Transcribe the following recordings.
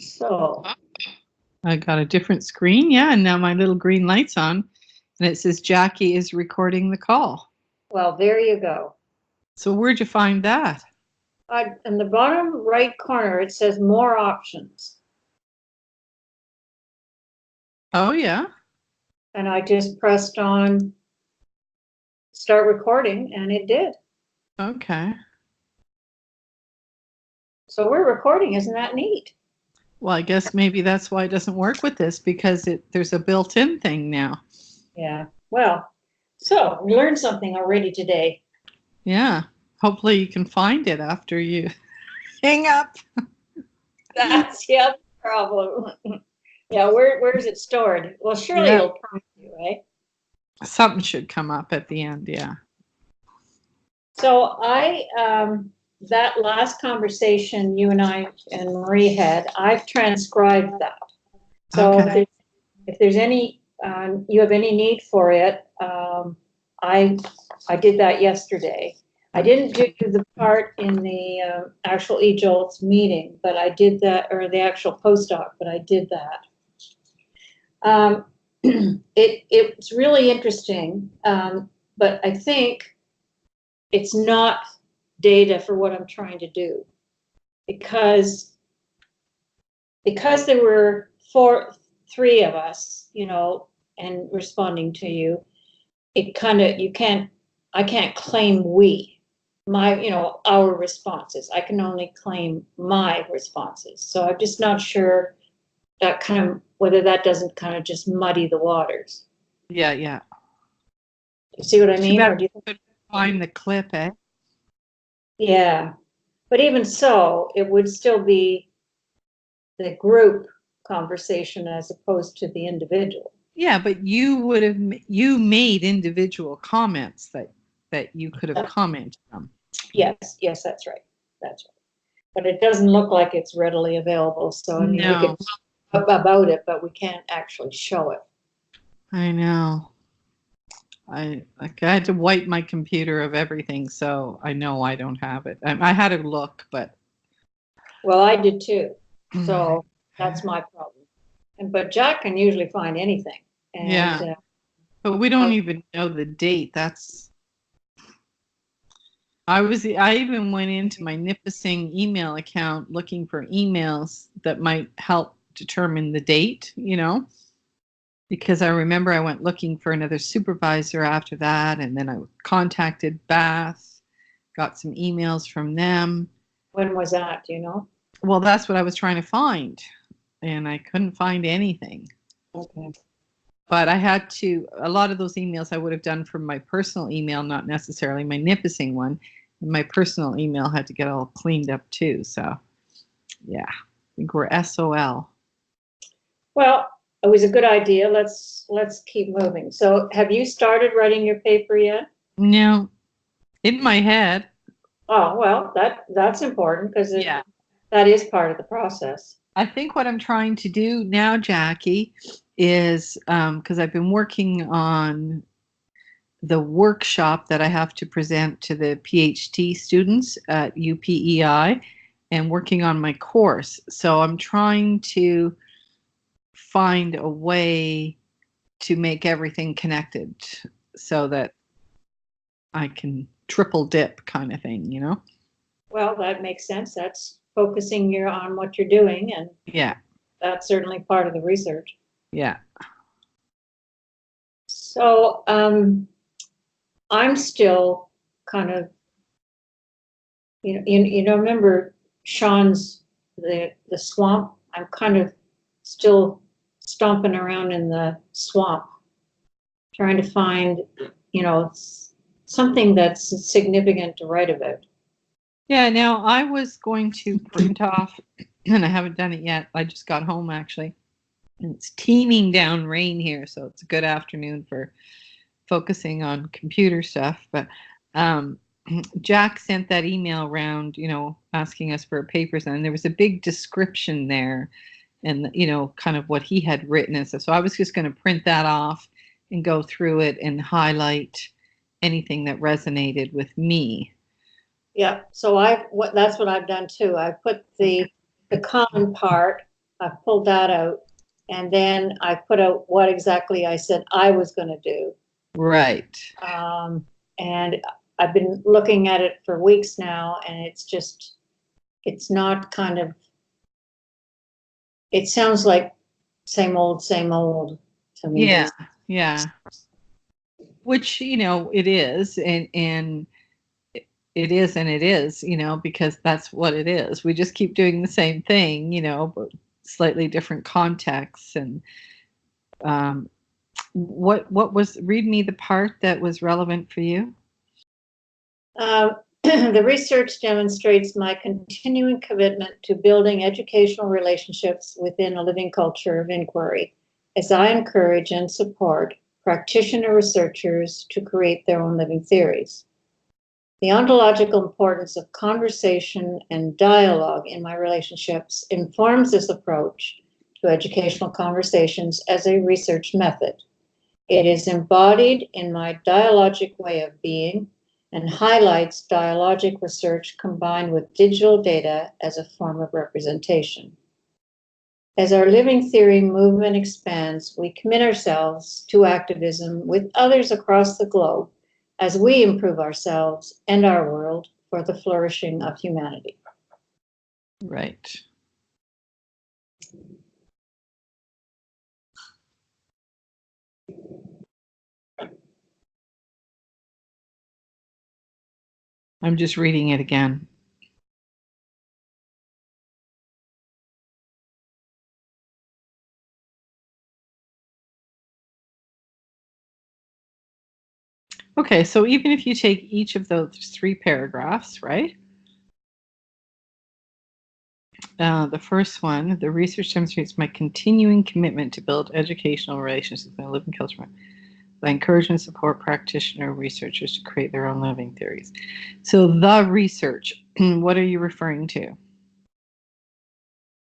So I got a different screen, yeah, and now my little green light's on, and it says Jackie is recording the call. well, there you go. So where'd you find that? In the bottom right corner, it says more options. Oh, yeah. And I just pressed on start recording, and it did. Okay. So we're recording. Isn't that neat? Well, I guess maybe that's why it doesn't work with this, because there's a built-in thing now. Yeah. Well, so we learned something already today. Yeah. Hopefully you can find it after you hang up. That's the other problem. Yeah, where is it stored? Well, surely it'll prompt you, right? Something should come up at the end, yeah. So that last conversation you and I and Marie had, I've transcribed that. So Okay. if there's any, you have any need for it, I did that yesterday. I didn't do the part in the actual eJolts meeting, but I did that, or the actual postdoc, but I did that. It's really interesting, but I think it's not data for what I'm trying to do, because there were three of us, you know, and responding to you, it kind of, I can't claim our responses. I can only claim my responses. So I'm just not sure whether that doesn't kind of just muddy the waters. Yeah, yeah. You see what I mean? Or do you think find the clip, eh? Yeah, but even so, it would still be the group conversation as opposed to the individual. Yeah, but you made individual comments that you could have commented on. Yes, that's right. That's right. But it doesn't look like it's readily available. So I mean, we could talk about it, but we can't actually show it. I know. I had to wipe my computer of everything, so I know I don't have it. I had to look, but. Well, I did too. So that's my problem. But Jack can usually find anything. And, yeah. But we don't even know the date. I even went into my Nipissing email account looking for emails that might help determine the date, you know, because I remember I went looking for another supervisor after that, and then I contacted Bath, got some emails from them. When was that, do you know? Well, that's what I was trying to find, and I couldn't find anything. Okay. But I had to, a lot of those emails I would have done from my personal email, not necessarily my Nipissing one. And my personal email had to get all cleaned up too. So, yeah, I think we're SOL. Well, it was a good idea. Let's keep moving. So have you started writing your paper yet? No, in my head. Oh, well, that's important, because that is part of the process. I think what I'm trying to do now, Jackie, is because I've been working on the workshop that I have to present to the PhD students at UPEI, and working on my course. So I'm trying to find a way to make everything connected so that I can triple dip kind of thing, you know? Well, that makes sense. That's focusing on what you're doing, and yeah, that's certainly part of the research. Yeah. So I'm still kind of, you know, remember Sean's the swamp? I'm kind of still stomping around in the swamp, trying to find, you know, something that's significant to write about. Yeah, now I was going to print off, and I haven't done it yet. I just got home, actually. And it's teeming down rain here, so it's a good afternoon for focusing on computer stuff. But Jack sent that email around, you know, asking us for papers, and there was a big description there, and, you know, kind of what he had written and stuff. So I was just going to print that off and go through it and highlight anything that resonated with me. Yeah, so that's what I've done too. I put the common part I pulled that out, and then I put out what exactly I said I was going to do. Right. And I've been looking at it for weeks now, and it's not kind of, it sounds like same old to me. Yeah. Yeah. Which, it is, and it is, and it is, because that's what it is. We just keep doing the same thing, but slightly different contexts. And read me the part that was relevant for you. The research demonstrates my continuing commitment to building educational relationships within a living culture of inquiry, as I encourage and support practitioner researchers to create their own living theories. The ontological importance of conversation and dialogue in my relationships informs this approach to educational conversations as a research method. It is embodied in my dialogic way of being and highlights dialogic research combined with digital data as a form of representation. As our living theory movement expands, we commit ourselves to activism with others across the globe as we improve ourselves and our world for the flourishing of humanity. Right. I'm just reading it again. Okay, so even if you take each of those 3 paragraphs, right? The first one, the research demonstrates my continuing commitment to build educational relationships with my living culture. I encourage and support practitioner researchers to create their own living theories. So the research, what are you referring to?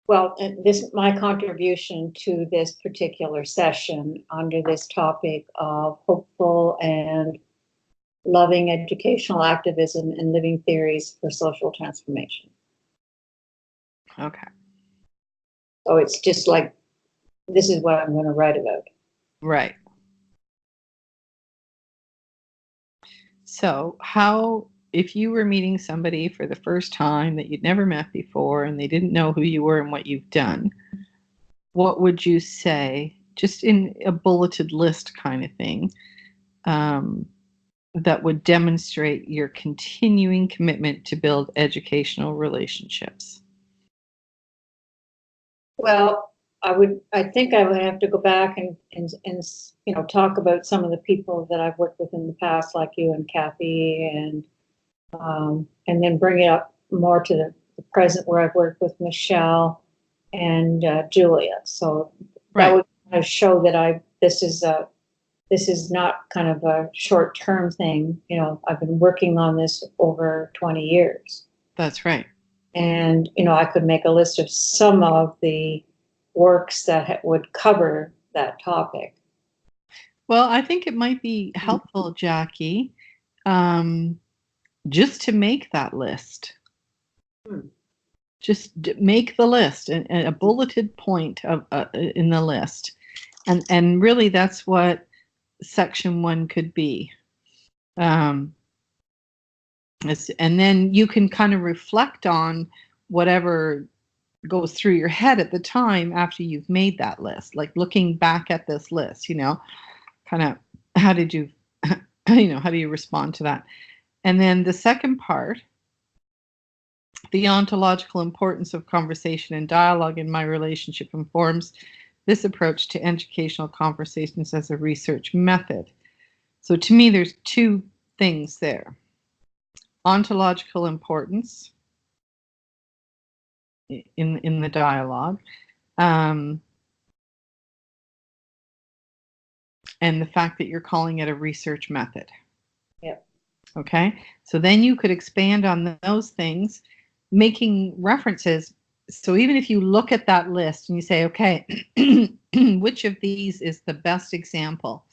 Well, this is my contribution to this particular session under this topic of hopeful and loving educational activism and living theories for social transformation. Okay. So it's just like, this is what I'm going to write about. Right. So if you were meeting somebody for the first time that you'd never met before and they didn't know who you were and what you've done, what would you say, just in a bulleted list kind of thing, that would demonstrate your continuing commitment to build educational relationships? Well, I think I would have to go back and talk about some of the people that I've worked with in the past, like you and Kathy, and then bring it up more to the present, where I've worked with Michelle and Julia. So that would kind of show that this is not kind of a short-term thing. I've been working on this over 20 years. That's right. And, I could make a list of some of the works that would cover that topic. Well, I think it might be helpful, Jackie, just to make that list. Just make the list and a bulleted point of in the list. And really that's what section 1 could be. And then you can kind of reflect on whatever goes through your head at the time after you've made that list, like looking back at this list, kind of how did you, how do you respond to that? And then the second part, the ontological importance of conversation and dialogue in my relationship informs this approach to educational conversations as a research method. So to me, there's 2 things there. Ontological importance in the dialogue, and the fact that you're calling it a research method. Yep. Okay, so then you could expand on those things, making references. So even if you look at that list and you say, okay, which of these is the best example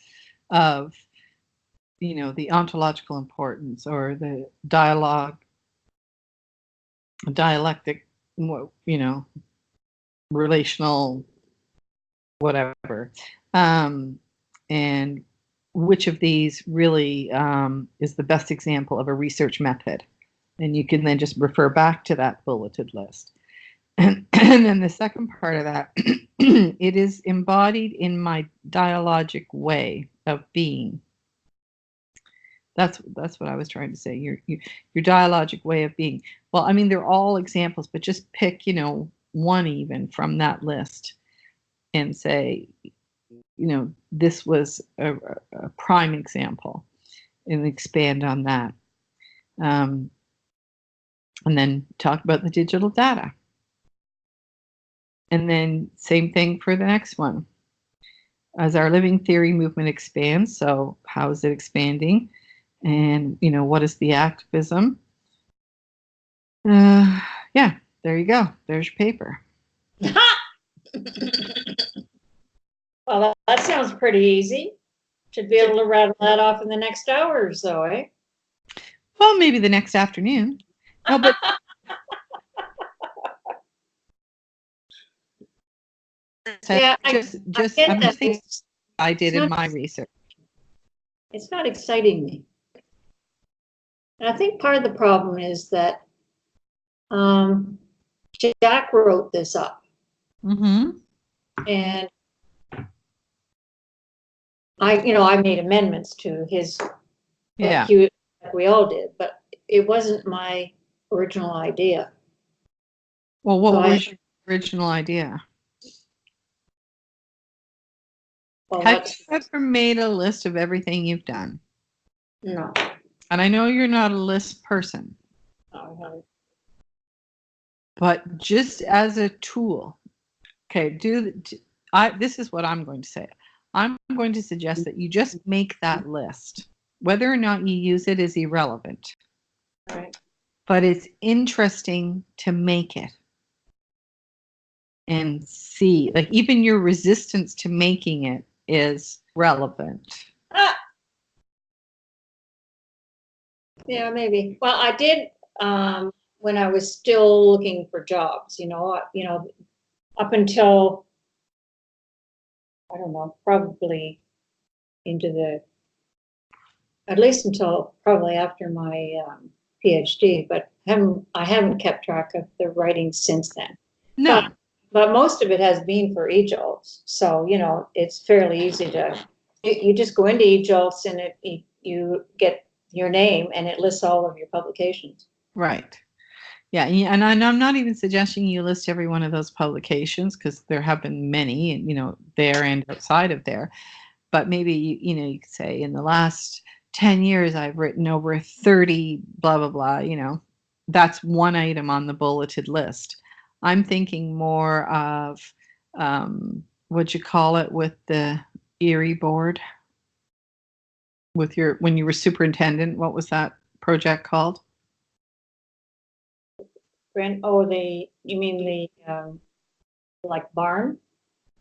of, the ontological importance or the dialectic, relational whatever, and which of these really is the best example of a research method. And you can then just refer back to that bulleted list. And then the second part of that, it is embodied in my dialogic way of being. That's what I was trying to say. Your dialogic way of being. Well, I mean, they're all examples, but just pick, one even from that list and say, this was a prime example, and expand on that. And then talk about the digital data. And then same thing for the next one. As our living theory movement expands, so how is it expanding? And, what is the activism? Yeah, there you go. There's your paper. Well, that sounds pretty easy. Should be able to rattle that off in the next hour or so, eh? Well, maybe the next afternoon. No, but yeah, I'm just thinking I did in my research. It's not exciting me. And I think part of the problem is that Jack wrote this up. Mm-hmm. And I made amendments to his, yeah, like we all did, but it wasn't my original idea. Well, what was your original idea? Well, Have you ever made a list of everything you've done? No. And I know you're not a list person. No. But just as a tool, okay, this is what I'm going to say. I'm going to suggest that you just make that list. Whether or not you use it is irrelevant. Right. But it's interesting to make it and see, like, even your resistance to making it is relevant. Yeah, maybe. Well, I did when I was still looking for jobs, up until, I don't know, probably at least until probably after my PhD, but I haven't kept track of the writing since then. No. But most of it has been for eJOLTS. So, it's fairly easy you just go into eJOLTS and you get your name and it lists all of your publications. Right. Yeah. And I'm not even suggesting you list every one of those publications, because there have been many, there and outside of there. But maybe, you could say in the last 10 years, I've written over 30, blah, blah, blah, that's one item on the bulleted list. I'm thinking more of, what'd you call it with the Erie board? When you were superintendent, what was that project called? You mean the, like barn?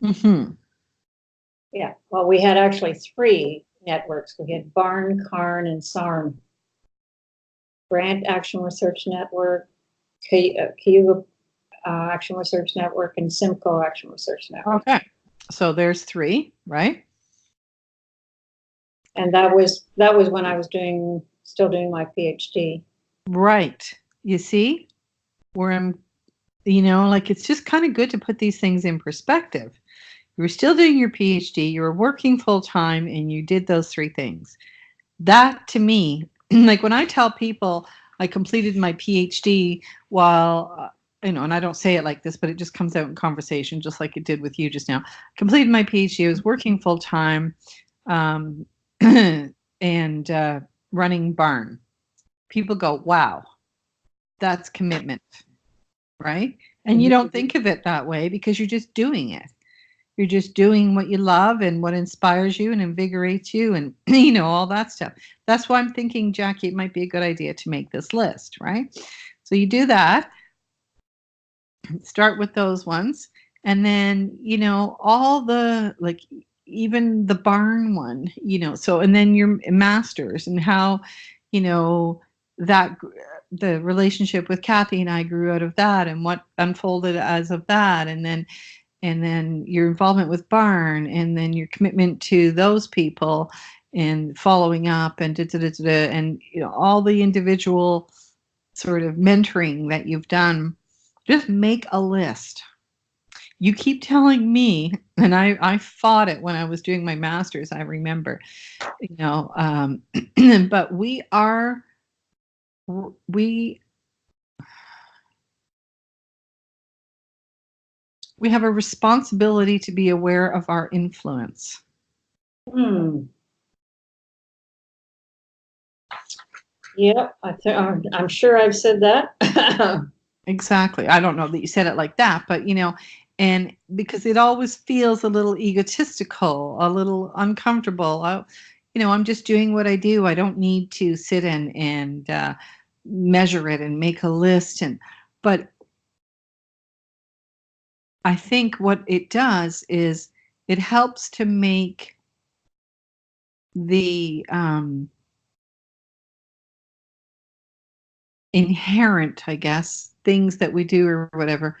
Mm-hmm. Yeah, well, we had actually 3 networks. We had Barn, Carn, and SARN. Grant Action Research Network, Cayuga Action Research Network, and Simcoe Action Research Network. Okay, so there's 3, right? And that was when I was still doing my PhD. Right. You see, where I'm, like, it's just kind of good to put these things in perspective. You were still doing your PhD, you were working full time, and you did those 3 things. That, to me, like when I tell people I completed my PhD while, and I don't say it like this, but it just comes out in conversation, just like it did with you just now. Completed my PhD, I was working full time, and running barn. People go, wow, that's commitment, right? And you don't think of it that way because you're just doing it. You're just doing what you love and what inspires you and invigorates you and, all that stuff. That's why I'm thinking, Jackie, it might be a good idea to make this list, right? So you do that, start with those ones. And then, all the, like, even the barn one, so, and then your masters and how, that the relationship with Kathy and I grew out of that, and what unfolded as of that, and then your involvement with Barn, and then your commitment to those people, and following up, and and all the individual sort of mentoring that you've done. Just make a list. You keep telling me, and I fought it when I was doing my master's, I remember, but we have a responsibility to be aware of our influence. Yep, I'm sure I've said that. Exactly. I don't know that you said it like that, but and because it always feels a little egotistical, a little uncomfortable. I'm just doing what I do. I don't need to sit and measure it and make a list. But I think what it does is it helps to make the inherent, I guess, things that we do or whatever,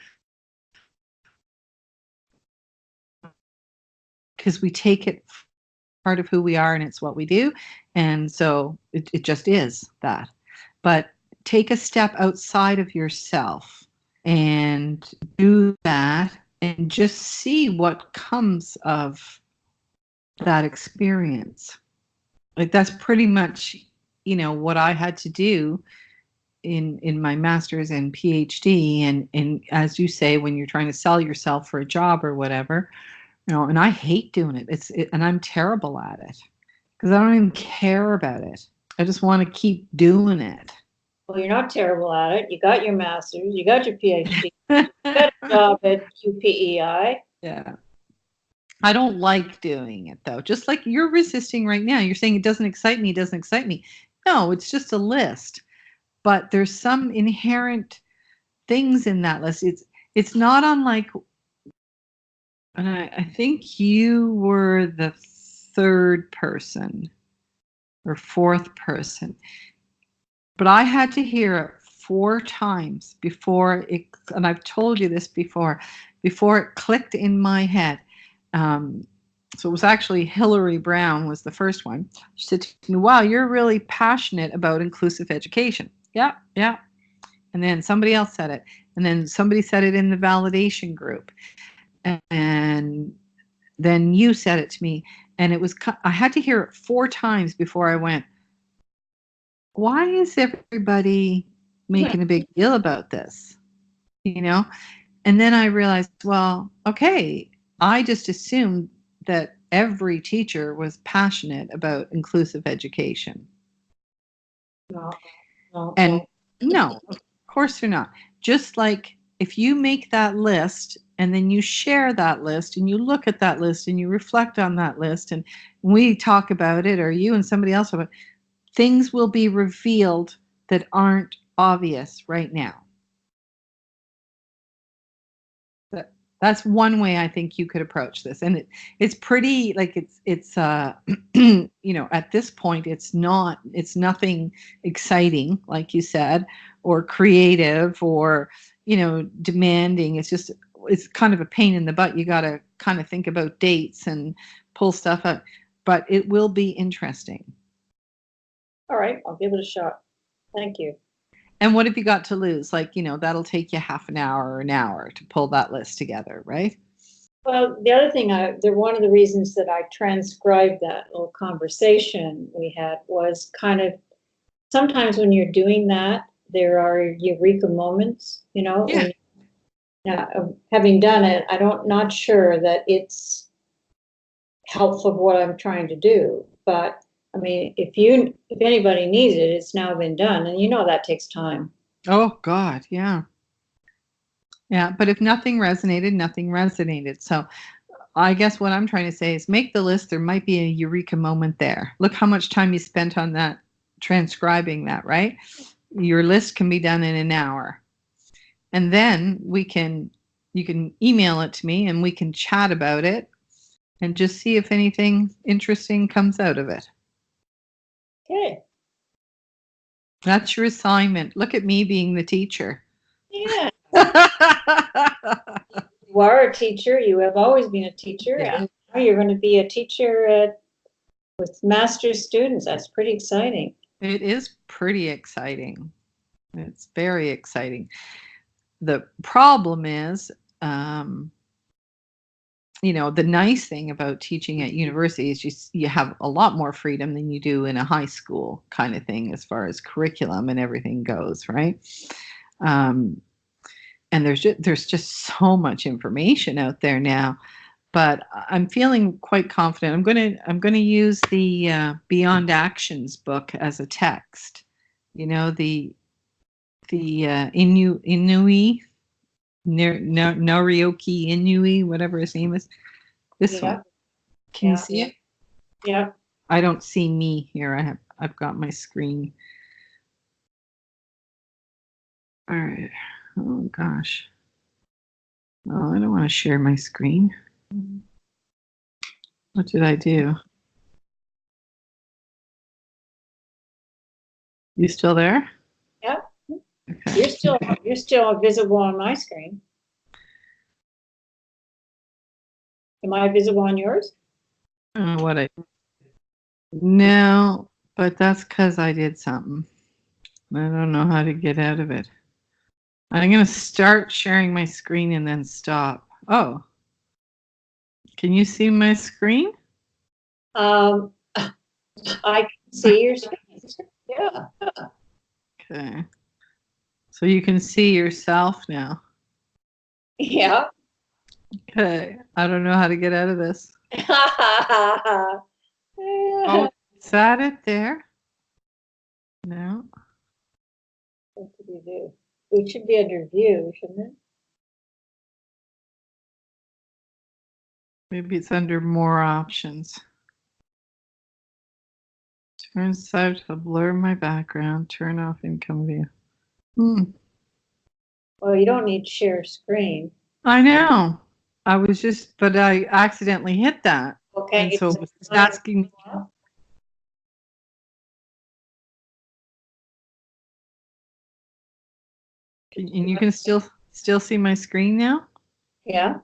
because we take it part of who we are and it's what we do, and so it just is that. But take a step outside of yourself and do that, and just see what comes of that experience. Like, that's pretty much what I had to do in my master's and PhD, and as you say, when you're trying to sell yourself for a job or whatever, and I hate doing it. And I'm terrible at it because I don't even care about it. I just want to keep doing it. Well, you're not terrible at it. You got your master's, you got your PhD, you got a job at UPEI. Yeah. I don't like doing it, though. Just like you're resisting right now. You're saying it doesn't excite me, it doesn't excite me. No, it's just a list. But there's some inherent things in that list. It's not unlike, and I think you were the third person or fourth person, but I had to hear it 4 times before it, and I've told you this before it clicked in my head. So it was actually Hillary Brown was the first one. She said to me, "Wow, you're really passionate about inclusive education." Yeah. And then somebody else said it. And then somebody said it in the validation group. And then you said it to me. And I had to hear it 4 times before I went, why is everybody making a big deal about this? And then I realized, well, okay, I just assumed that every teacher was passionate about inclusive education. No. And no, of course they're not. Just like if you make that list and then you share that list and you look at that list and you reflect on that list and we talk about it, or you and somebody else about it, things will be revealed that aren't obvious right now. That's one way I think you could approach this. And it's pretty, like, it's at this point, it's nothing exciting, like you said, or creative, or, demanding. It's kind of a pain in the butt. You got to kind of think about dates and pull stuff up, but it will be interesting. All right, I'll give it a shot. Thank you. And what have you got to lose? Like, that'll take you half an hour or an hour to pull that list together, right? Well, the other thing, one of the reasons that I transcribed that little conversation we had was kind of, sometimes when you're doing that, there are eureka moments, Yeah. Having done it, not sure that it's helpful for what I'm trying to do. But I mean, if anybody needs it, it's now been done, and that takes time. Oh God, yeah. Yeah, but if nothing resonated, nothing resonated. So I guess what I'm trying to say is make the list. There might be a eureka moment there. Look how much time you spent on that, transcribing that, right? Your list can be done in an hour. And then you can email it to me and we can chat about it and just see if anything interesting comes out of it. Okay. That's your assignment. Look at me being the teacher. Yeah. You are a teacher. You have always been a teacher. Yeah. And now you're going to be a teacher with master's students. That's pretty exciting. It is pretty exciting. It's very exciting. The problem is, you know, the nice thing about teaching at university is you have a lot more freedom than you do in a high school kind of thing as far as curriculum and everything goes, right? And there's just so much information out there now. But I'm feeling quite confident. I'm gonna use the Beyond Actions book as a text. You know, the Inui Norioki Inui, whatever his name is. This one. Can you see it? Yeah. I don't see me here. I've got my screen. All right. Oh gosh. Oh, I don't want to share my screen. What did I do? You still there? Yeah. Okay. You're still visible on my screen. Am I visible on yours? No, but that's because I did something. I don't know how to get out of it. I'm going to start sharing my screen and then stop. Oh, can you see my screen? I can see your screen. Yeah. Okay. So you can see yourself now. Yeah. Okay. I don't know how to get out of this. Oh, is that it there? No. What did we do? It should be under view, shouldn't it? Maybe it's under more options. Turn side to blur my background. Turn off income view. Well, you don't need to share screen. I know. But I accidentally hit that. Okay. And so it's asking me. And you can still see my screen now? Yeah.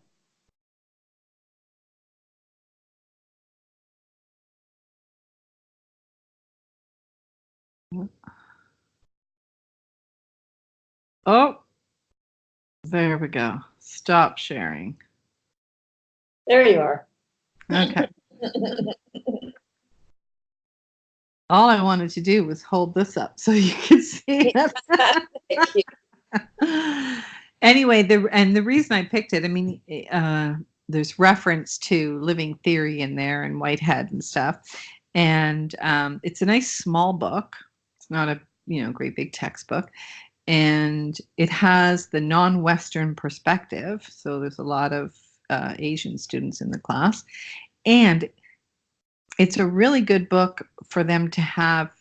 Oh, there we go. Stop sharing. There you are. Okay. All I wanted to do was hold this up so you could see it. Thank you. Anyway, the reason I picked it, I mean, there's reference to living theory in there and Whitehead and stuff, and it's a nice small book. It's not a great big textbook, and it has the non-Western perspective. So there's a lot of Asian students in the class, and it's a really good book for them to have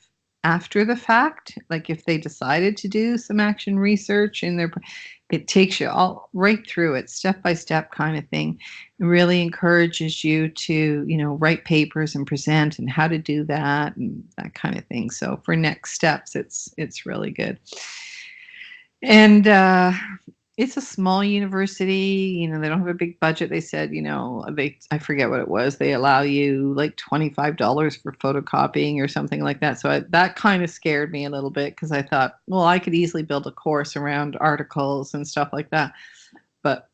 after the fact. Like if they decided to do some action research in their, it takes you all right through it, step by step kind of thing. It really encourages you to, write papers and present and how to do that and that kind of thing. So for next steps, it's really good. And it's a small university, they don't have a big budget. They said, I forget what it was. They allow you like $25 for photocopying or something like that. So that kind of scared me a little bit because I thought, well, I could easily build a course around articles and stuff like that. But,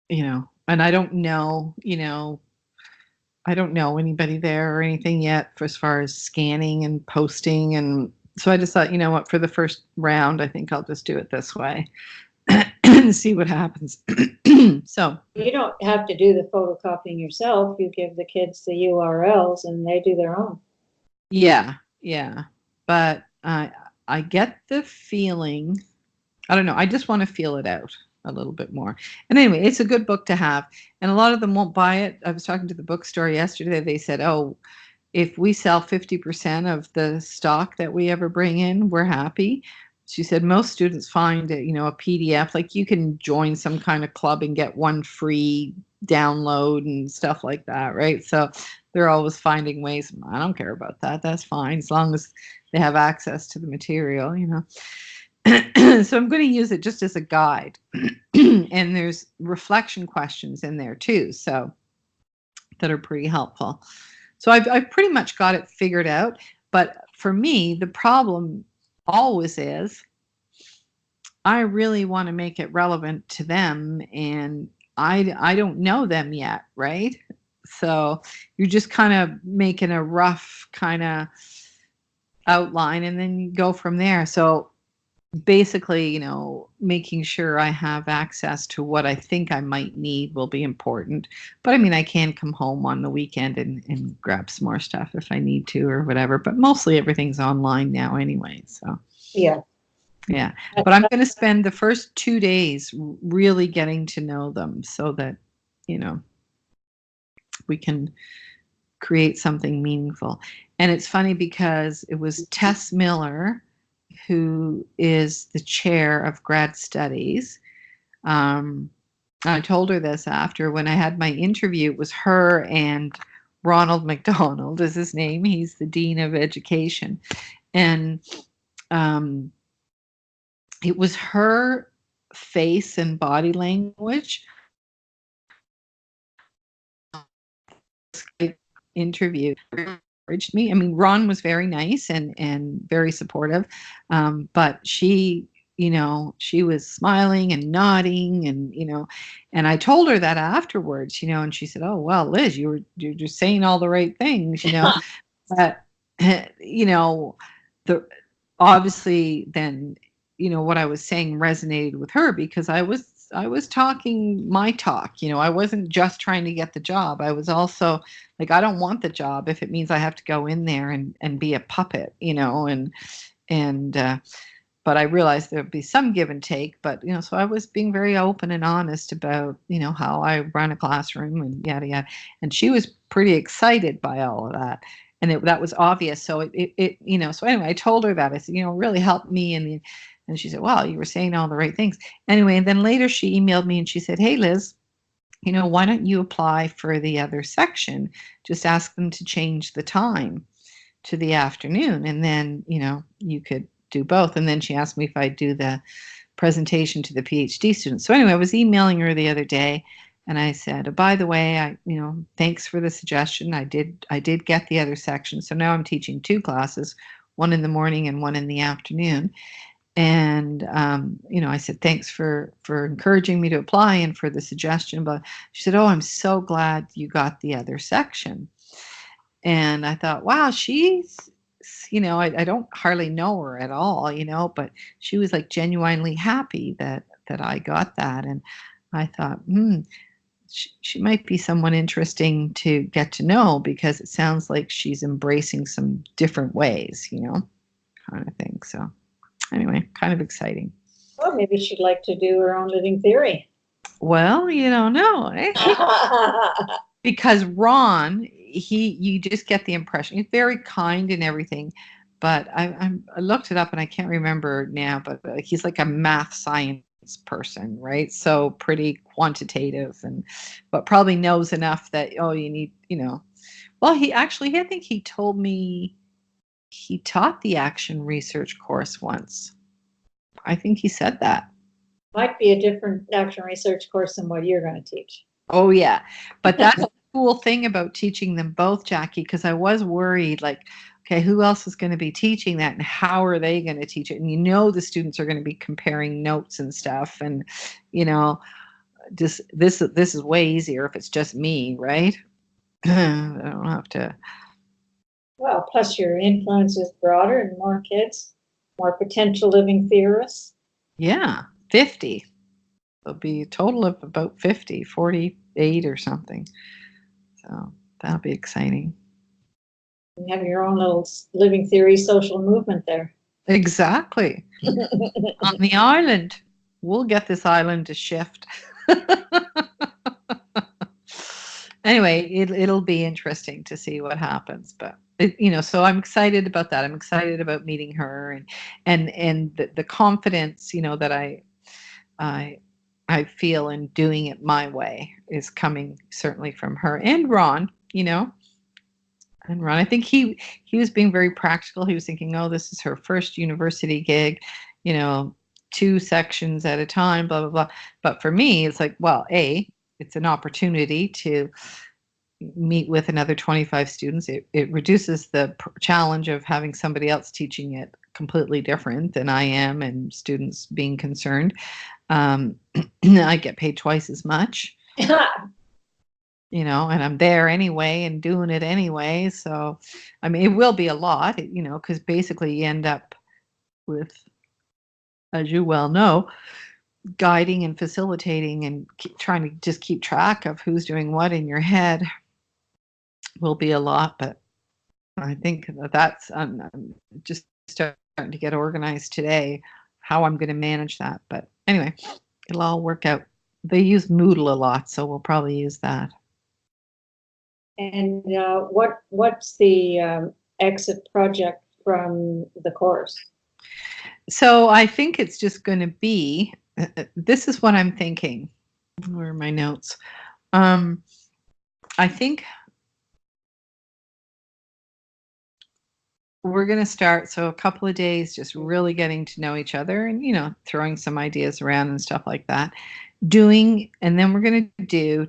and I don't know, I don't know anybody there or anything yet as far as scanning and posting. And so I just thought, you know what, for the first round, I think I'll just do it this way and see what happens. So you don't have to do the photocopying yourself. You give the kids the URLs and they do their own. Yeah. But I get the feeling, I don't know, I just want to feel it out a little bit more. And anyway, it's a good book to have. And a lot of them won't buy it. I was talking to the bookstore yesterday. They said, oh, if we sell 50% of the stock that we ever bring in, we're happy. She said most students find it, a PDF, like you can join some kind of club and get one free download and stuff like that, right? So they're always finding ways. I don't care about that. That's fine. As long as they have access to the material, you know. So I'm going to use it just as a guide. And there's reflection questions in there too, so that are pretty helpful. So I've pretty much got it figured out. But for me, the problem always is I really want to make it relevant to them, and I don't know them yet, right? So you're just kind of making a rough kind of outline, and then you go from there. So basically, you know, making sure I have access to what I think I might need will be important. But I mean, I can come home on the weekend and grab some more stuff if I need to or whatever. But mostly everything's online now anyway. So Yeah. yeah. But I'm going to spend the first 2 days really getting to know them so that, you know, we can create something meaningful. And it's funny because it was Tess Miller, who is the chair of grad studies. I told her this after when I had my interview. It was her and Ronald McDonald is his name. He's the dean of education. And it was her face and body language interview encouraged me. I mean, Ron was very nice and very supportive, but she, you know, she was smiling and nodding, and you know, and I told her that afterwards, you know, and she said, "Oh well, Liz, you're just saying all the right things, you know." But you know, the obviously then, you know, what I was saying resonated with her because I was talking my talk, you know. I wasn't just trying to get the job. I was also like, I don't want the job if it means I have to go in there and be a puppet, you know, and but I realized there'd be some give and take, but you know, so I was being very open and honest about, you know, how I run a classroom and yada yada. And she was pretty excited by all of that. And that was obvious. So it you know, so anyway, I told her that. I said, you know, really helped me. And she said, well, you were saying all the right things. Anyway, and then later she emailed me and she said, hey, Liz, you know, why don't you apply for the other section? Just ask them to change the time to the afternoon. And then, you know, you could do both. And then she asked me if I'd do the presentation to the PhD students. So anyway, I was emailing her the other day and I said, oh, by the way, you know, thanks for the suggestion. I did get the other section. So now I'm teaching 2 classes, one in the morning and one in the afternoon. And, you know, I said, thanks for encouraging me to apply and for the suggestion. But she said, oh, I'm so glad you got the other section. And I thought, wow, she's, you know, I don't hardly know her at all, you know, but she was like genuinely happy that I got that. And I thought, she might be someone interesting to get to know because it sounds like she's embracing some different ways, you know, kind of thing. So anyway, kind of exciting. Well, maybe she'd like to do her own living theory. Well, you don't know, eh? Because Ron, you just get the impression he's very kind and everything, but I looked it up and I can't remember now, but he's like a math science person, right? So pretty quantitative, but probably knows enough that, oh, you need, you know. Well, I think he told me he taught the action research course once. I think he said that. Might be a different action research course than what you're going to teach. Oh, yeah. But that's the cool thing about teaching them both, Jackie, because I was worried, like, okay, who else is going to be teaching that and how are they going to teach it? And you know the students are going to be comparing notes and stuff. And, you know, just this is way easier if it's just me, right? I don't have to. Well, plus your influence is broader and more kids, more potential living theorists. Yeah, 50. There'll be a total of about 50, 48 or something. So that'll be exciting. You have your own little living theory social movement there. Exactly. On the island. We'll get this island to shift. Anyway, it'll be interesting to see what happens, but you know, so I'm excited about that. I'm excited about meeting her and the confidence, you know, that I feel in doing it my way is coming certainly from her and Ron, you know. And Ron, I think he was being very practical. He was thinking, oh, this is her first university gig, 2 sections at a time, blah, blah, blah. But for me, it's like, well, it's an opportunity to meet with another 25 students. It reduces the challenge of having somebody else teaching it completely different than I am and students being concerned. I get paid twice as much. And I'm there anyway and doing it anyway. So, I mean, it will be a lot, because basically you end up with, as you well know, guiding and facilitating and trying to just keep track of who's doing what in your head will be a lot. But I think that's, I'm just starting to get organized today, how I'm going to manage that. But anyway, it'll all work out. They use Moodle a lot, so we'll probably use that. And what's the exit project from the course? So I think it's just going to be, this is what I'm thinking. Where are my notes? I think we're going to start, so a couple of days just really getting to know each other and, throwing some ideas around and stuff like that. And then we're going to do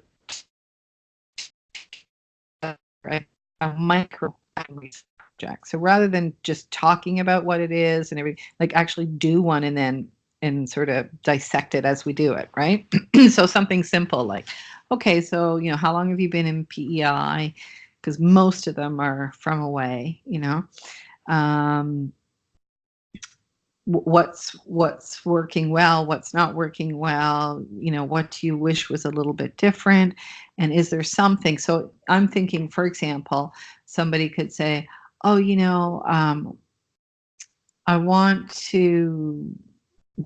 a micro project. So rather than just talking about what it is and everything, like actually do one and sort of dissect it as we do it, right? So something simple like, okay, so how long have you been in PEI? Because most of them are from away, what's working well, what's not working well, what do you wish was a little bit different, and is there something? So I'm thinking, for example, somebody could say, oh, I want to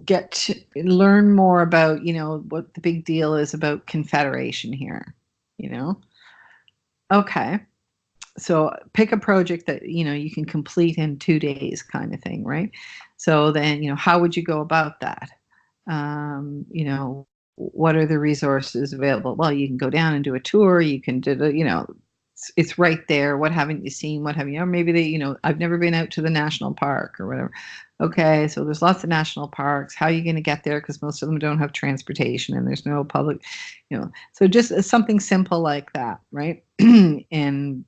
get to learn more about what the big deal is about Confederation here. Okay, so pick a project that you can complete in 2 days, kind of thing, right? So then how would you go about that? What are the resources available? Well, you can go down and do a tour. You can do the it's right there. What haven't you seen? What have you? Or maybe I've never been out to the national park or whatever. Okay, so there's lots of national parks. How are you going to get there? Because most of them don't have transportation and there's no public, So just something simple like that, right? And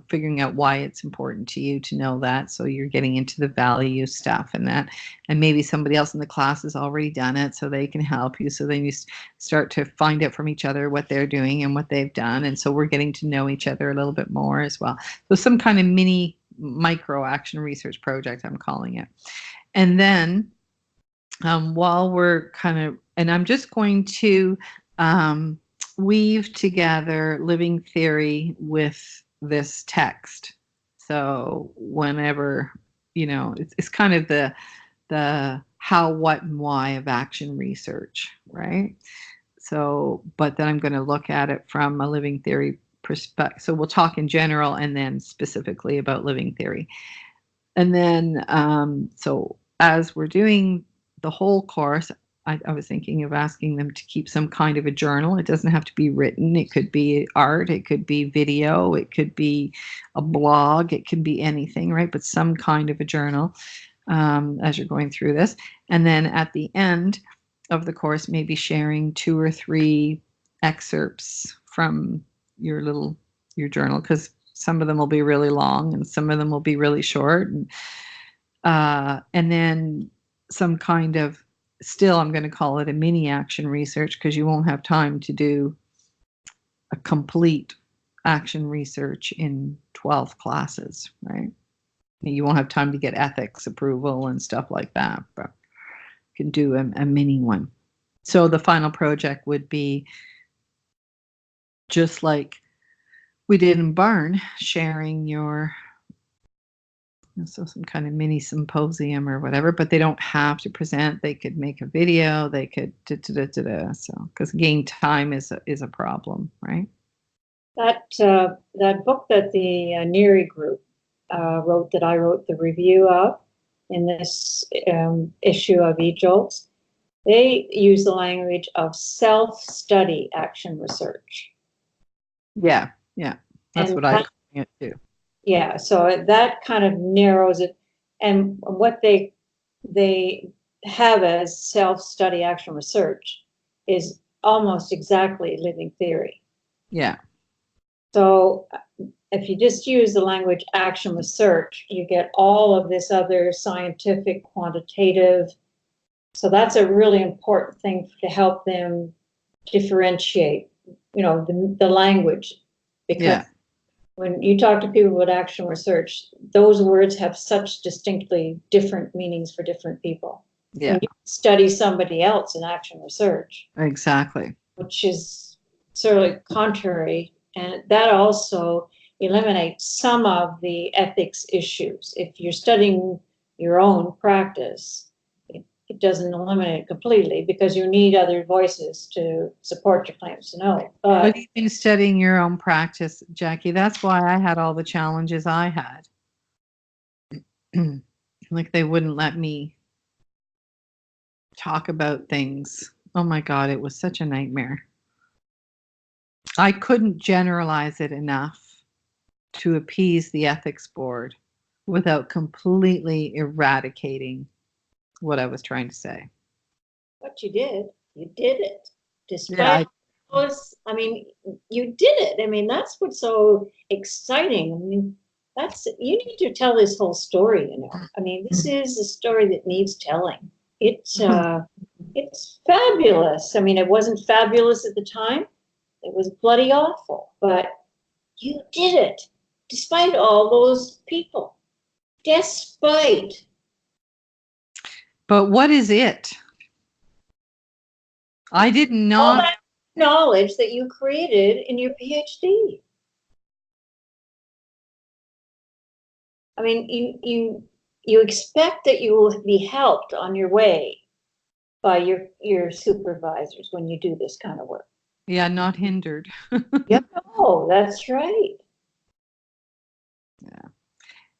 figuring out why it's important to you to know that. So you're getting into the value stuff and that, and maybe somebody else in the class has already done it, so they can help you. So then you start to find out from each other what they're doing and what they've done. And so we're getting to know each other a little bit more as well. So some kind of mini micro action research project, I'm calling it. And then while we're and I'm just going to weave together living theory with this text. So whenever, it's kind of the how, what, and why of action research, right? So, but then I'm going to look at it from a living theory perspective. So we'll talk in general and then specifically about living theory. And then, so as we're doing the whole course, I was thinking of asking them to keep some kind of a journal. It doesn't have to be written. It could be art. It could be video. It could be a blog. It could be anything, right? But some kind of a journal as you're going through this. And then at the end of the course, maybe sharing 2 or 3 excerpts from your journal, because some of them will be really long and some of them will be really short. And then some kind of, still, I'm going to call it a mini action research, because you won't have time to do a complete action research in 12 classes, right? You won't have time to get ethics approval and stuff like that, but you can do a mini one. So the final project would be just like we did in Barn, sharing so some kind of mini symposium or whatever, but they don't have to present. They could make a video. They could so, because again, time is a problem, right? That book that the NERI group wrote, that I wrote the review of in this issue of eJolts, they use the language of self-study action research. Yeah, that's what I call it too. Yeah, so that kind of narrows it. And what they have as self-study action research is almost exactly living theory. Yeah. So if you just use the language action research, you get all of this other scientific, quantitative. So that's a really important thing to help them differentiate, the language. Because Yeah. when you talk to people about action research, those words have such distinctly different meanings for different people. Yeah. When you study somebody else in action research, Exactly. which is sort of contrary, and that also eliminates some of the ethics issues. If you're studying your own practice, it doesn't eliminate it completely because you need other voices to support your claims to know. But even studying your own practice, Jackie, that's why I had all the challenges I had. Like they wouldn't let me talk about things. Oh my God, it was such a nightmare. I couldn't generalize it enough to appease the ethics board without completely eradicating what I was trying to say. But you did it. Yeah, Despite those, I mean, you did it. I mean, that's what's so exciting. I mean, you need to tell this whole story, I mean, this is a story that needs telling. It's fabulous. I mean, it wasn't fabulous at the time. It was bloody awful, but you did it despite all those people. Despite. but what is it? I did All not. that knowledge that you created in your PhD. I mean, you expect that you will be helped on your way by your supervisors when you do this kind of work. Yeah, not hindered. Yep. Oh, that's right. Yeah.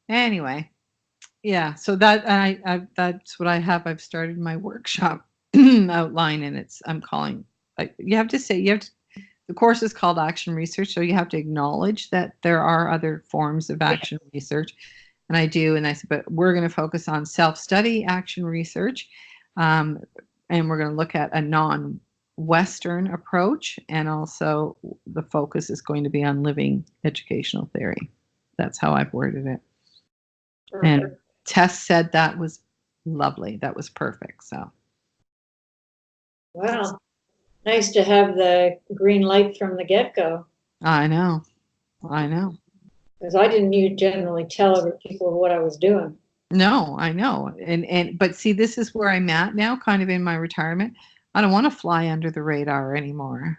Anyway, yeah. So that's what I have. I've started my workshop outline, and I'm calling. You have to say the course is called Action Research, so you have to acknowledge that there are other forms of action research, and I do. And I said, but we're going to focus on self-study action research, and we're going to look at a non-Western approach, and also the focus is going to be on living educational theory. That's how I've worded it. And Tess said that was lovely. That was perfect. So, Wow. Nice to have the green light from the get-go. I know. Because I didn't generally tell other people what I was doing. No, I know. But see, this is where I'm at now, kind of in my retirement. I don't want to fly under the radar anymore.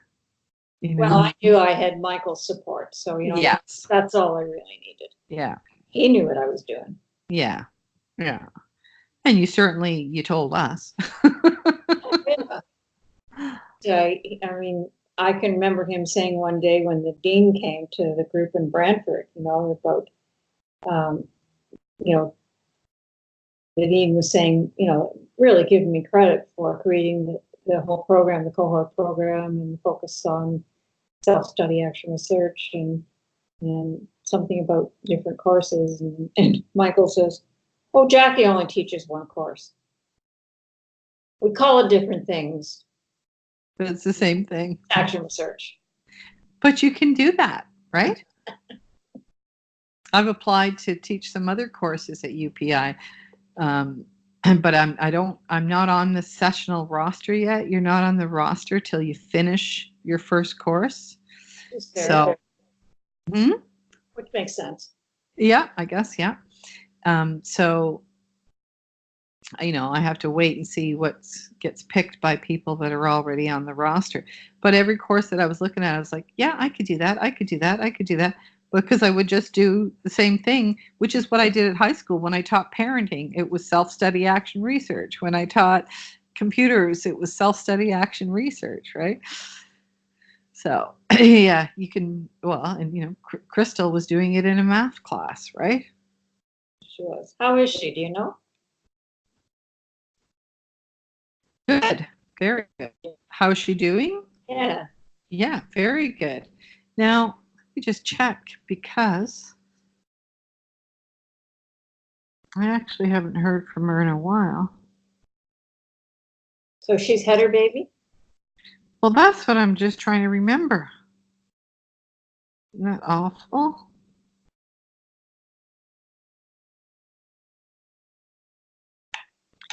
Well, I knew I had Michael's support, so Yes. that's all I really needed. Yeah. He knew what I was doing. Yeah. Yeah. And you told us. I mean, I can remember him saying one day when the dean came to the group in Brantford, about, the dean was saying, really giving me credit for creating the whole program, the cohort program, and the focus on self-study action research and something about different courses. And Michael says, oh, Jackie only teaches one course. We call it different things. But it's the same thing. Action research. But you can do that, right? I've applied to teach some other courses at UPEI. But I'm not on the sessional roster yet. You're not on the roster till you finish your first course. So, which makes sense. Yeah, I guess. Yeah. So, I have to wait and see what gets picked by people that are already on the roster. But every course that I was looking at, I was like, yeah, I could do that. I could do that. I could do that. Because I would just do the same thing, which is what I did at high school. When I taught parenting, it was self-study action research. When I taught computers, it was self-study action research, right? So, yeah, you can, and Crystal was doing it in a math class, right? She was. How is she? Do you know? Good. Very good. How's she doing? Yeah. Yeah, very good. Now, let me just check because I actually haven't heard from her in a while. So she's had her baby? Well, that's what I'm just trying to remember. Isn't that awful?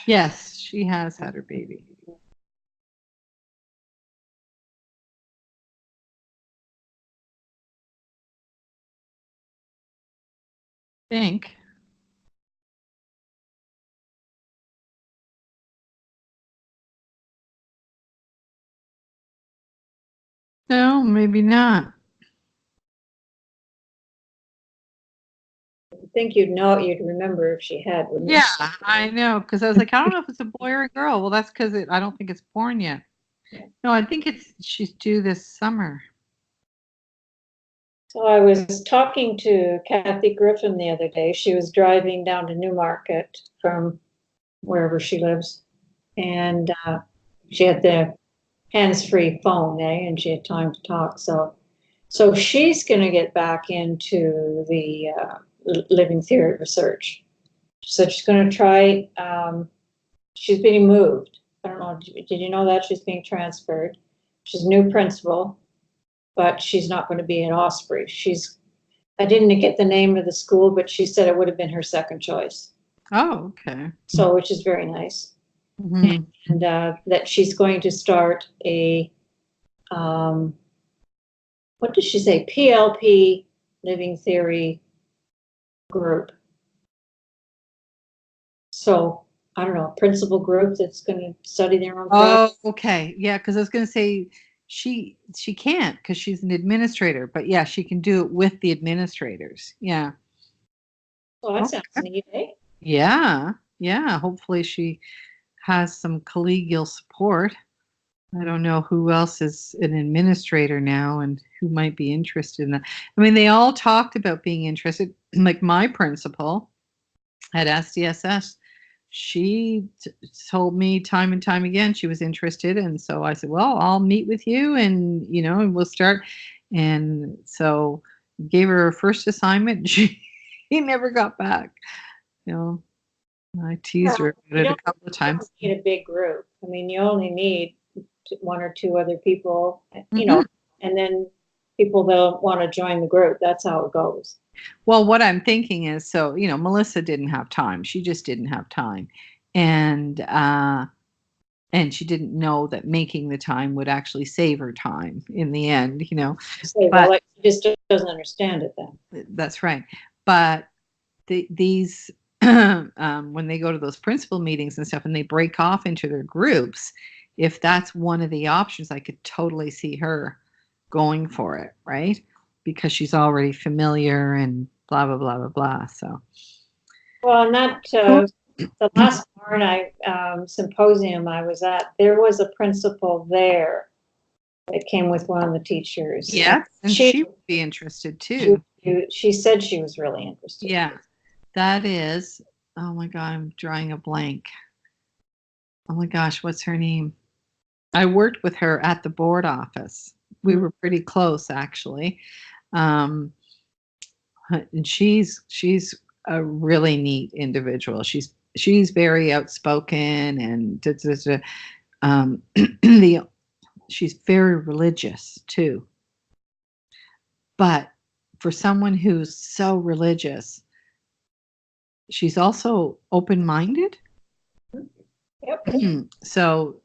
Yes, she has had her baby. I think. No, maybe not. I think you'd know, you'd remember if she had, wouldn't you? Yeah, I know, because I was like, I don't know if it's a boy or a girl. Well, that's because I don't think it's born yet. No, I think she's due this summer. So I was talking to Kathy Griffin the other day. She was driving down to Newmarket from wherever she lives. And she had the hands-free phone, and she had time to talk. So she's going to get back into the living theory research. So she's going to try, she's being moved. I don't know, did you know that? She's being transferred. She's a new principal, but she's not going to be in Osprey. I didn't get the name of the school, but she said it would have been her second choice. Oh, okay. So, which is very nice. Mm-hmm. And that she's going to start a, what did she say? PLP living theory group. So, I don't know, principal group that's going to study their own class. Oh, okay. Yeah, because I was going to say she can't because she's an administrator, but yeah, she can do it with the administrators. Yeah. Well, that Okay. sounds neat, eh? Yeah. Yeah. Hopefully she has some collegial support. I don't know who else is an administrator now and who might be interested in that. I mean, they all talked about being interested. Like my principal at SDSS, she told me time and time again she was interested. And so I said, well, I'll meet with you and, and we'll start. And so gave her her first assignment. She never got back. I teased her about it a couple of times. You don't need a big group. I mean, you only need one or two other people, Mm-hmm. and then people that want to join the group. That's how it goes. Well, what I'm thinking is, so, Melissa didn't have time. She just didn't have time. And she didn't know that making the time would actually save her time in the end, Say, but well, she just doesn't understand it then. that's right. But these, when they go to those principal meetings and stuff and they break off into their groups, if that's one of the options, I could totally see her going for it, right? Because she's already familiar and blah, blah, blah, blah, blah. So, Well, and that the last ARNA symposium I was at, there was a principal there that came with one of the teachers. yeah, and she would be interested too. She said she was really interested. Yeah, that is. Oh my God, I'm drawing a blank. Oh my gosh, what's her name? I worked with her at the board office. We were pretty close, actually. And she's a really neat individual. She's very outspoken and she's very religious too. But for someone who's so religious, she's also open-minded. Yep. So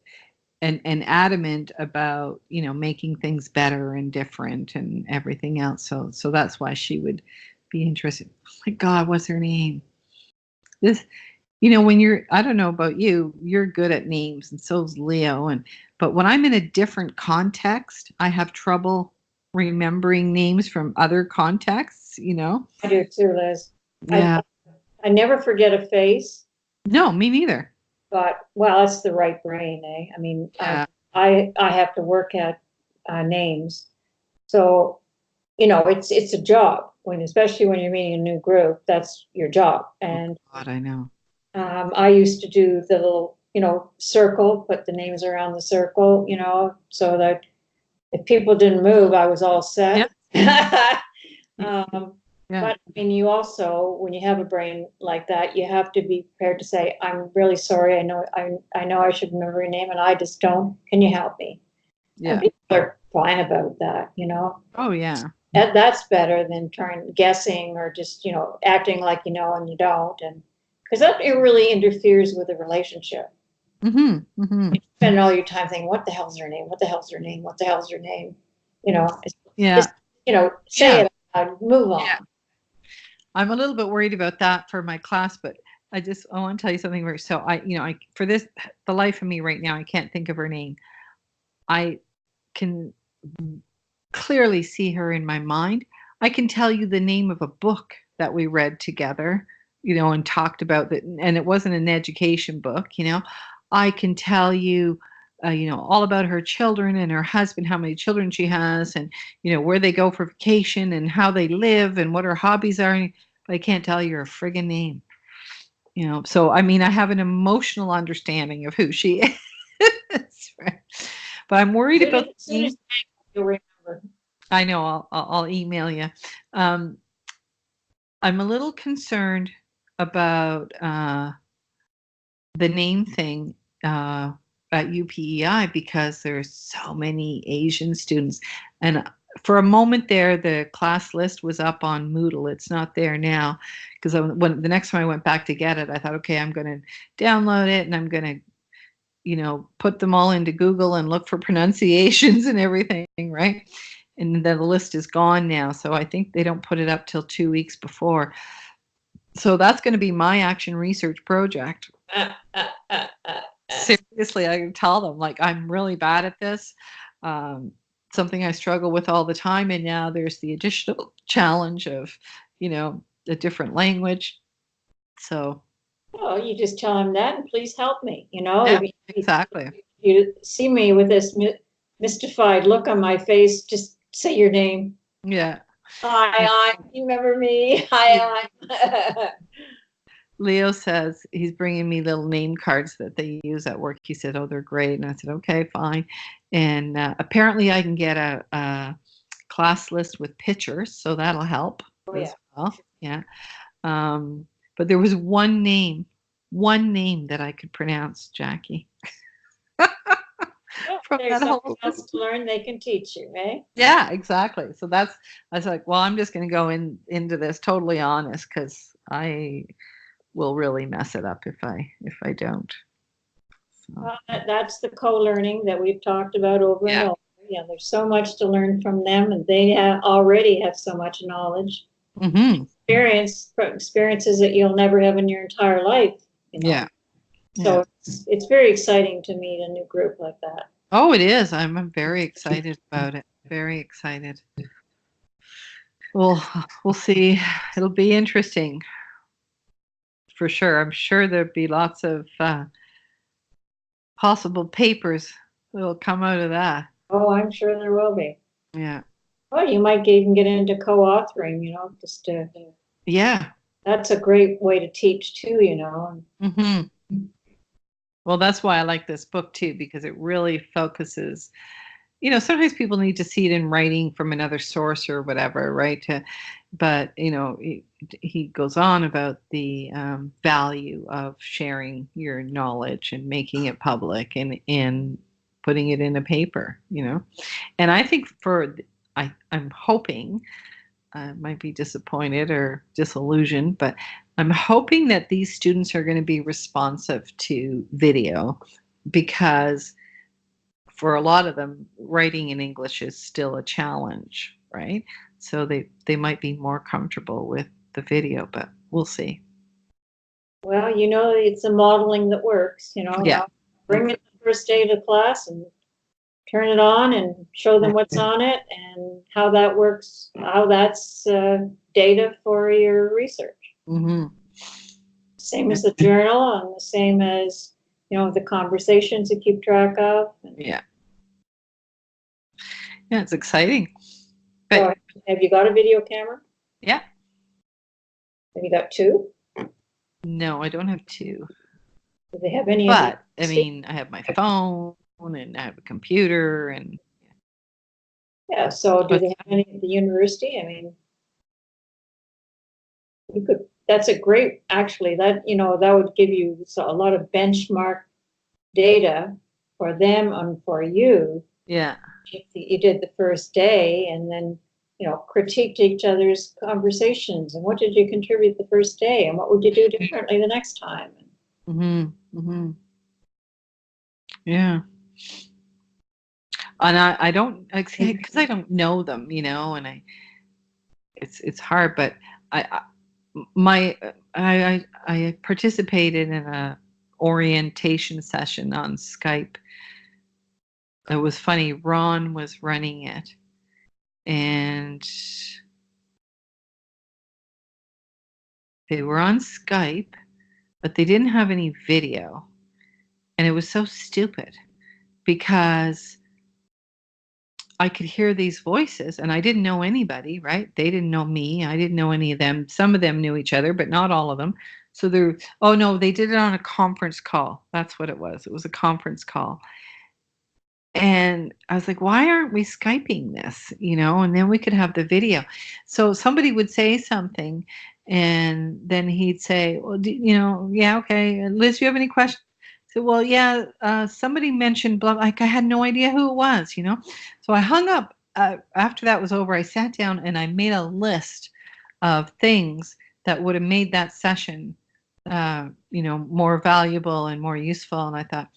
and adamant about making things better and different and everything else. So that's why she would be interested. Oh my God, what's her name? This, when I don't know about you, you're good at names, and so's Leo. But when I'm in a different context, I have trouble remembering names from other contexts. I do too, Liz. Yeah. I never forget a face. No, me neither. But well, that's the right brain, eh? I mean, Yeah. I have to work at names, so it's a job especially when you're meeting a new group. That's your job. And God, I know. I used to do the little circle, put the names around the circle, so that if people didn't move, I was all set. Yep. Yeah. But I mean, you also, when you have a brain like that, you have to be prepared to say, "I'm really sorry. I know I should remember your name, and I just don't. Can you help me?" And Yeah. people are fine about that, you know. Oh, yeah. That's better than guessing or just, acting like you know and you don't, and because that it really interferes with the relationship. Mm-hmm. Mm-hmm. You spend all your time thinking, "What the hell's her name? What the hell's her name? What the hell's her name?" You know, Yeah. just say Yeah. it, move on. Yeah. I'm a little bit worried about that for my class, but I want to tell you something very, so for this, the life of me right now, I can't think of her name. I can clearly see her in my mind. I can tell you the name of a book that we read together, and talked about that, and it wasn't an education book. I can tell you, all about her children and her husband, how many children she has, and where they go for vacation and how they live and what her hobbies are. But I can't tell you her friggin' name. So I mean, I have an emotional understanding of who she is, right? But I'm worried about the Soon name. as you'll remember. I know. I'll email you. Um, I'm a little concerned about the name thing at UPEI because there's so many Asian students, and for a moment there, the class list was up on Moodle. It's not there now because when the next time I went back to get it, I thought, okay, I'm going to download it and I'm going to put them all into Google and look for pronunciations and everything, right? And then the list is gone now. So I think they don't put it up till 2 weeks before. So that's going to be my action research project. Seriously, I tell them, like, I'm really bad at this. Something I struggle with all the time. And now there's the additional challenge of, a different language. So. Well, you just tell him that and please help me, Yeah, exactly. If you see me with this mystified look on my face, just say your name. Yeah. Hi, you remember me? Hi. Leo says he's bringing me little name cards that they use at work. He said, "Oh, they're great." And I said, "Okay, fine." And apparently I can get a class list with pictures, so that'll help as well. Yeah. But there was one name that I could pronounce, Jackie. From There's that something whole else to learn, they can teach you, eh? Yeah, exactly. So I was like, well, I'm just going to go into this totally honest because I will really mess it up if I don't. So. Well, that's the co-learning that we've talked about over and over. Yeah, there's so much to learn from them, and they already have so much knowledge. Mm-hmm. Experiences that you'll never have in your entire life. Yeah. So it's very exciting to meet a new group like that. Oh, it is. I'm very excited about it. Very excited. We'll see. It'll be interesting for sure. I'm sure there'll be lots of possible papers that'll come out of that. Oh, I'm sure there will be. Yeah. Well, you might even get into co-authoring, just to. Yeah. That's a great way to teach too, Mm-hmm. Well, that's why I like this book too, because it really focuses. Sometimes people need to see it in writing from another source or whatever, right? But he goes on about the value of sharing your knowledge and making it public and putting it in a paper, And I think I'm hoping, I might be disappointed or disillusioned, but I'm hoping that these students are going to be responsive to video because for a lot of them, writing in English is still a challenge, right? So they might be more comfortable with the video, but we'll see. Well, it's a modeling that works, Yeah. Bring it the first day to class and turn it on and show them what's on it and how that works, how that's data for your research. Mm-hmm. Same as the journal and the same as, the conversations to keep track of. Yeah. Yeah, it's exciting. But so have you got a video camera? Yeah. Have you got two? No, I don't have two. Do they have any? But I mean, I have my phone and I have a computer and. Yeah. So do they have any at the university? I mean. you could, that's a great, actually, that, that would give you a lot of benchmark data for them and for you. Yeah. If you did the first day and then, critiqued each other's conversations and what did you contribute the first day and what would you do differently the next time? Yeah. And I don't, because I don't know them, and it's hard, but I participated in a orientation session on Skype. It was funny. Ron was running it, and they were on Skype, but they didn't have any video, and it was so stupid because I could hear these voices and I didn't know anybody, right? They didn't know me. I didn't know any of them. Some of them knew each other, but not all of them. So oh no, they did it on a conference call. That's what it was. It was a conference call. And I was like, why aren't we Skyping this? And then we could have the video. So somebody would say something and then he'd say, well, yeah, okay. Liz, do you have any questions? So, well, yeah, somebody mentioned blah, like I had no idea who it was, So I hung up. After that was over, I sat down and I made a list of things that would have made that session, more valuable and more useful. And I thought,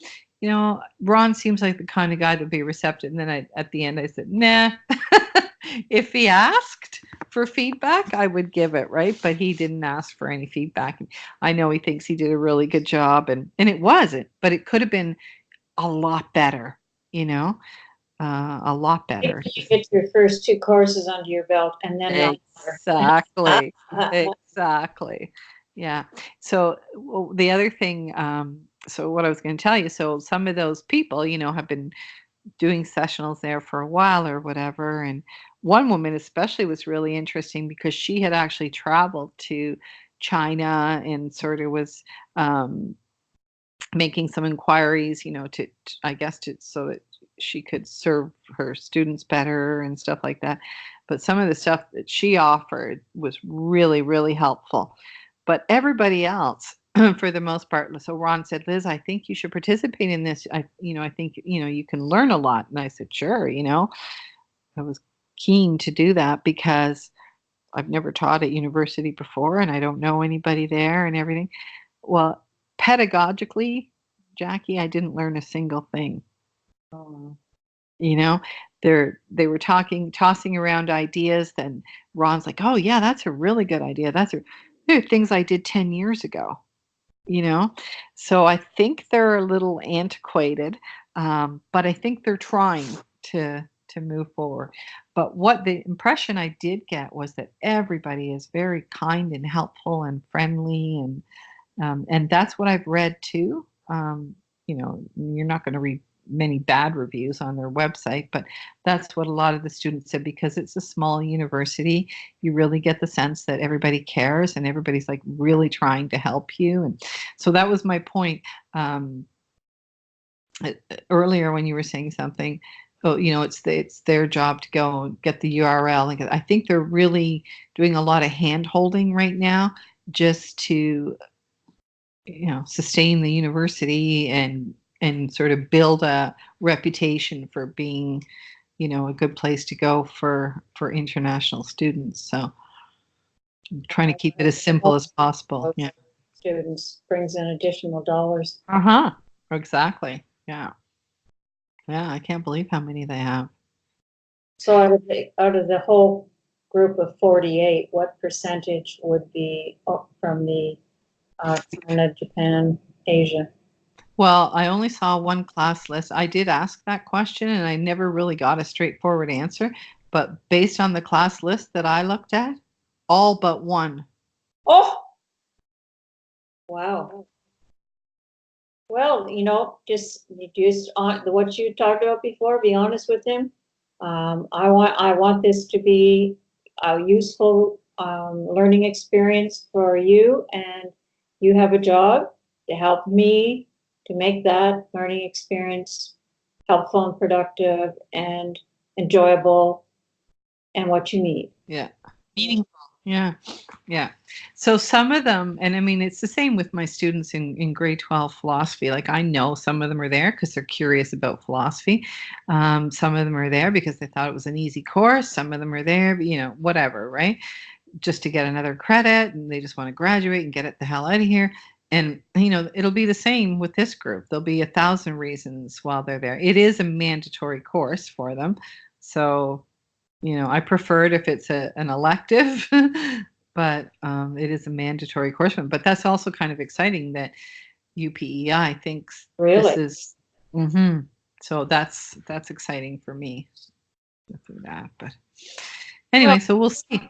Ron seems like the kind of guy to be receptive. And then at the end, I said, nah, if he asked for feedback, I would give it, right? But he didn't ask for any feedback. I know he thinks he did a really good job, and it wasn't, but it could have been a lot better, a lot better. You get your first 2 courses under your belt, and then exactly, exactly, yeah. So the other thing, so what I was going to tell you, so some of those people, have been doing sessionals there for a while or whatever. And one woman especially was really interesting because she had actually traveled to China and sort of was making some inquiries, to I guess so that she could serve her students better and stuff like that. But some of the stuff that she offered was really, really helpful. But everybody else, for the most part. So Ron said, Liz, I think you should participate in this. I think, you can learn a lot. And I said, sure. I was keen to do that because I've never taught at university before and I don't know anybody there and everything. Well, pedagogically, Jackie, I didn't learn a single thing. They were tossing around ideas. Then Ron's like, oh yeah, that's a really good idea. They're things I did 10 years ago. So I think they're a little antiquated, but I think they're trying to move forward. But what the impression I did get was that everybody is very kind and helpful and friendly, and that's what I've read too. You're not going to read many bad reviews on their website, but that's what a lot of the students said. Because it's a small university, you really get the sense that everybody cares and everybody's like really trying to help you. And so that was my point earlier when you were saying something. Oh, it's their job to go and get the URL. And I think they're really doing a lot of hand holding right now just to sustain the university and sort of build a reputation for being, a good place to go for international students. So I'm trying to keep it as simple as possible. Yeah. Students brings in additional dollars. Exactly. Yeah. Yeah. I can't believe how many they have. So out of the whole group of 48, what percentage would be from the China, Japan, Asia? Well, I only saw one class list. I did ask that question and I never really got a straightforward answer. But based on the class list that I looked at, all but one. Oh, wow. Well, just on what you talked about before, be honest with him. I want this to be a useful learning experience for you, and you have a job to help me to make that learning experience helpful and productive and enjoyable and what you need. Yeah. Meaningful. Yeah. Yeah. So some of them, and I mean, it's the same with my students in grade 12 philosophy. Like I know some of them are there because they're curious about philosophy. Some of them are there because they thought it was an easy course. Some of them are there, you know, whatever, right? Just to get another credit and they just want to graduate and get it the hell out of here. And, you know, it'll be the same with this group. There'll be 1,000 reasons while they're there. It is a mandatory course for them. So, you know, I prefer it if it's an elective, but it is a mandatory course. But that's also kind of exciting that UPEI thinks this Really? is, so that's exciting for me through that. But Well, anyway, so we'll see.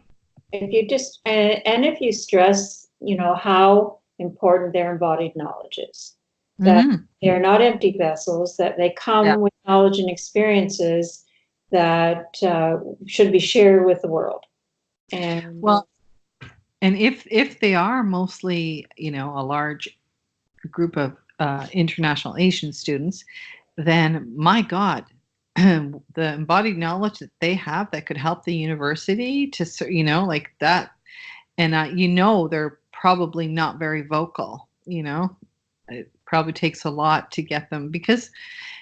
if you just, and if you stress, you know, how important their embodied knowledge is, that they're not empty vessels, that they come with knowledge and experiences that should be shared with the world. And Well, and if they are mostly, you know, a large group of international Asian students, then my God, the embodied knowledge that they have that could help the university to, you know, like that. And, you know, they're probably not very vocal, you know, it probably takes a lot to get them because,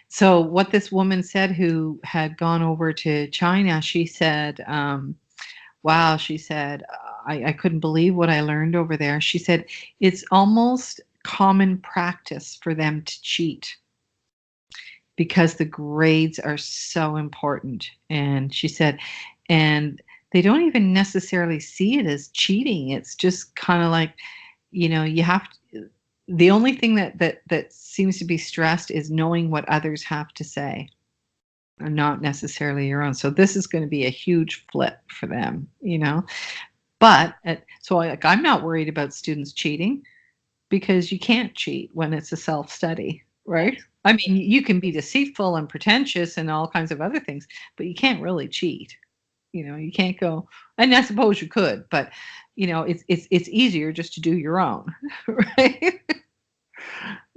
so what this woman said who had gone over to China, she said, wow, she said, I couldn't believe what I learned over there. She said, it's almost common practice for them to cheat because the grades are so important. And she said, and they don't even necessarily see it as cheating. It's just kind of like, you know, you have to, the only thing that seems to be stressed is knowing what others have to say, and not necessarily your own. So this is going to be a huge flip for them, you know. But I'm not worried about students cheating because you can't cheat when it's a self-study, right? I mean, you can be deceitful and pretentious and all kinds of other things, but you can't really cheat. You know, you can't go, and I suppose you could, but you know, it's easier just to do your own, right?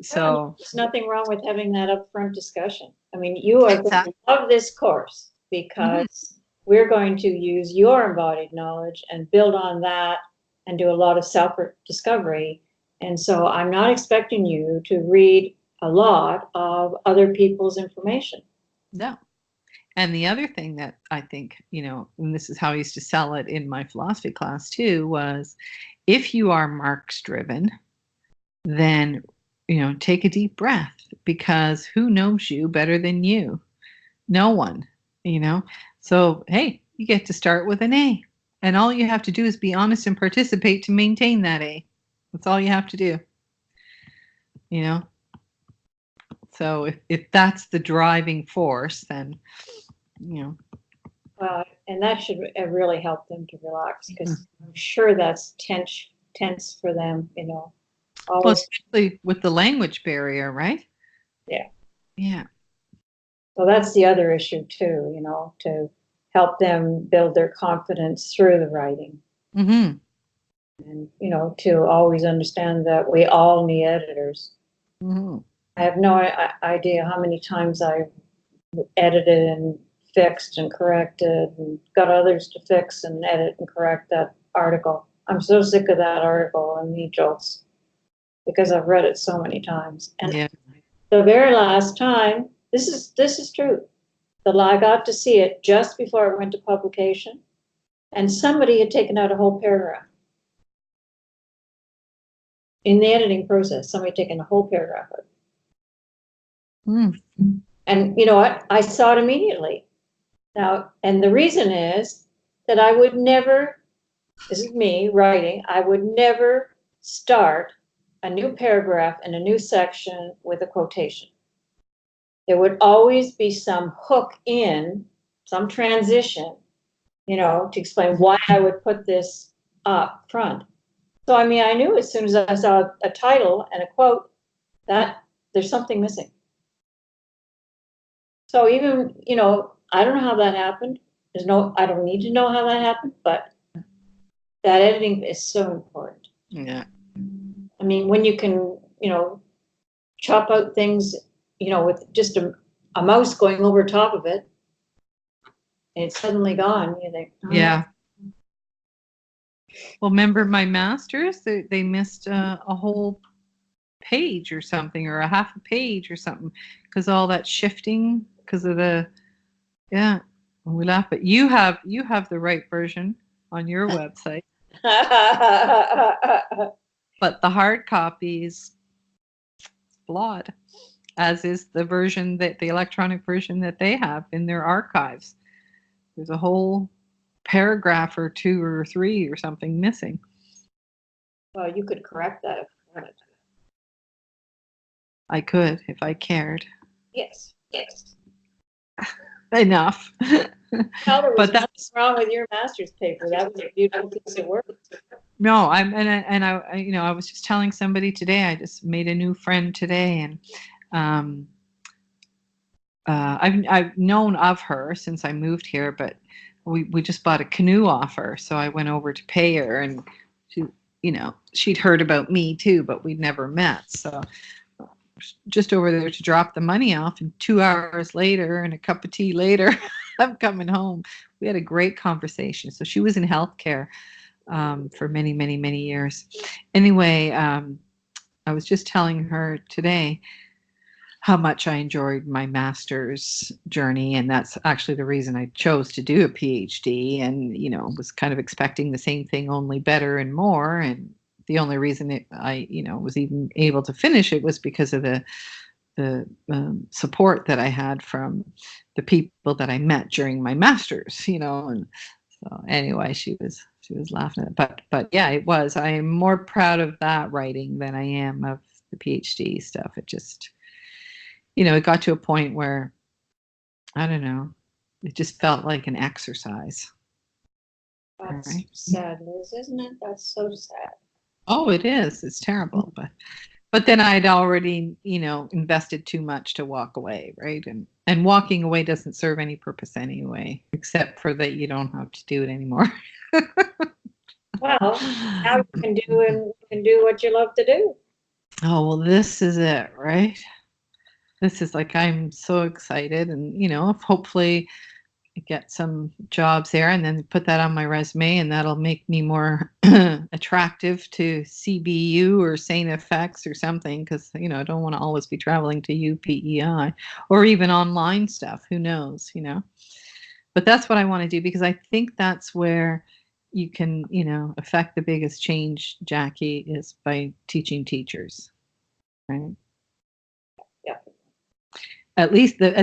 So there's nothing wrong with having that upfront discussion. I mean, you are going to love this course because we're going to use your embodied knowledge and build on that and do a lot of self-discovery. And so I'm not expecting you to read a lot of other people's information. no. And the other thing that I think, you know, and this is how I used to sell it in my philosophy class too, was if you are Marx driven, then, you know, take a deep breath because who knows you better than you? No one, you know? So, hey, you get to start with an A. And all you have to do is be honest and participate to maintain that A. That's all you have to do, you know? So if that's the driving force, then, you know. Well, and that should really help them to relax because I'm sure that's tense for them, you know. Well, especially with the language barrier, right? Yeah. Yeah. So that's the other issue too, you know, to help them build their confidence through the writing. Mm-hmm. And, you know, to always understand that we all need editors. Mm-hmm. I have no idea how many times I've edited and fixed and corrected and got others to fix and edit and correct that article. I'm so sick of that article and the jokes because I've read it so many times. And the very last time, this is true. I got to see it just before it went to publication, and somebody had taken out a whole paragraph. In the editing process, somebody had taken a whole paragraph out. And you know what? I saw it immediately. Now, and the reason is that I would never, this is me writing, I would never start a new paragraph in a new section with a quotation. There would always be some hook in, some transition, you know, to explain why I would put this up front. So, I mean, I knew as soon as I saw a title and a quote that there's something missing. So even, you know, I don't know how that happened. I don't need to know how that happened, but that editing is so important. Yeah. I mean, when you can, you know, chop out things, you know, with just a mouse going over top of it, and it's suddenly gone, you think, Yeah. Well, remember my masters? They missed a whole page or something, or a half a page or something, because all that shifting because of the, yeah. We laugh, but you have the right version on your website, but the hard copy is flawed, as is the version that the electronic version that they have in their archives. There's a whole paragraph or 2 or 3 or something missing. Well, you could correct that if you wanted to. I could if I cared Yes. enough. Well, there was But nothing wrong with your master's paper. That was a beautiful piece of work. no, I you know, I was just telling somebody today. I just made a new friend today, and I've known of her since I moved here, but we just bought a canoe off her, so I went over to pay her, and she, you know, she'd heard about me too, but we'd never met. So just over there to drop the money off, and 2 hours later and a cup of tea later, I'm coming home. We had a great conversation. So she was in healthcare for many, many, many years. Anyway, I was just telling her today how much I enjoyed my master's journey, and that's actually the reason I chose to do a PhD, and you know, was kind of expecting the same thing, only better and more. And the only reason I, you know, was even able to finish it was because of the support that I had from the people that I met during my master's, you know. And so anyway, she was laughing at it. But yeah, it was. I am more proud of that writing than I am of the PhD stuff. It just, you know, it got to a point where, I don't know, it just felt like an exercise. That's Right? sad, Liz, isn't it? That's so sad. Oh, it is. It's terrible. But then I'd already, you know, invested too much to walk away, right? And walking away doesn't serve any purpose anyway, except for that you don't have to do it anymore. Well, now you can do what you love to do. Oh, well, this is it, right? This is like, I'm so excited, and you know, if hopefully get some jobs there and then put that on my resume, and that'll make me more attractive to CBU or St. FX or something, because you know, I don't want to always be traveling to UPEI or even online stuff. Who knows, you know? But that's what I want to do, because I think that's where you can, you know, affect the biggest change, Jackie, is by teaching teachers, right? Yeah. At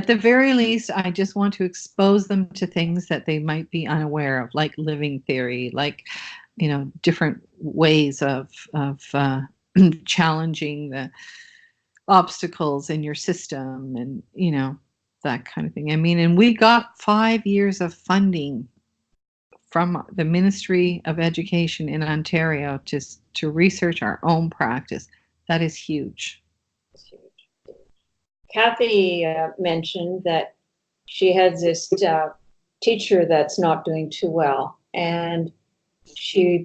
the very least, I just want to expose them to things that they might be unaware of, like living theory, like, you know, different ways of challenging the obstacles in your system, and you know, that kind of thing. I mean, and we got 5 years of funding from the Ministry of Education in Ontario to research our own practice. That is huge. Kathy mentioned that she has this teacher that's not doing too well, and she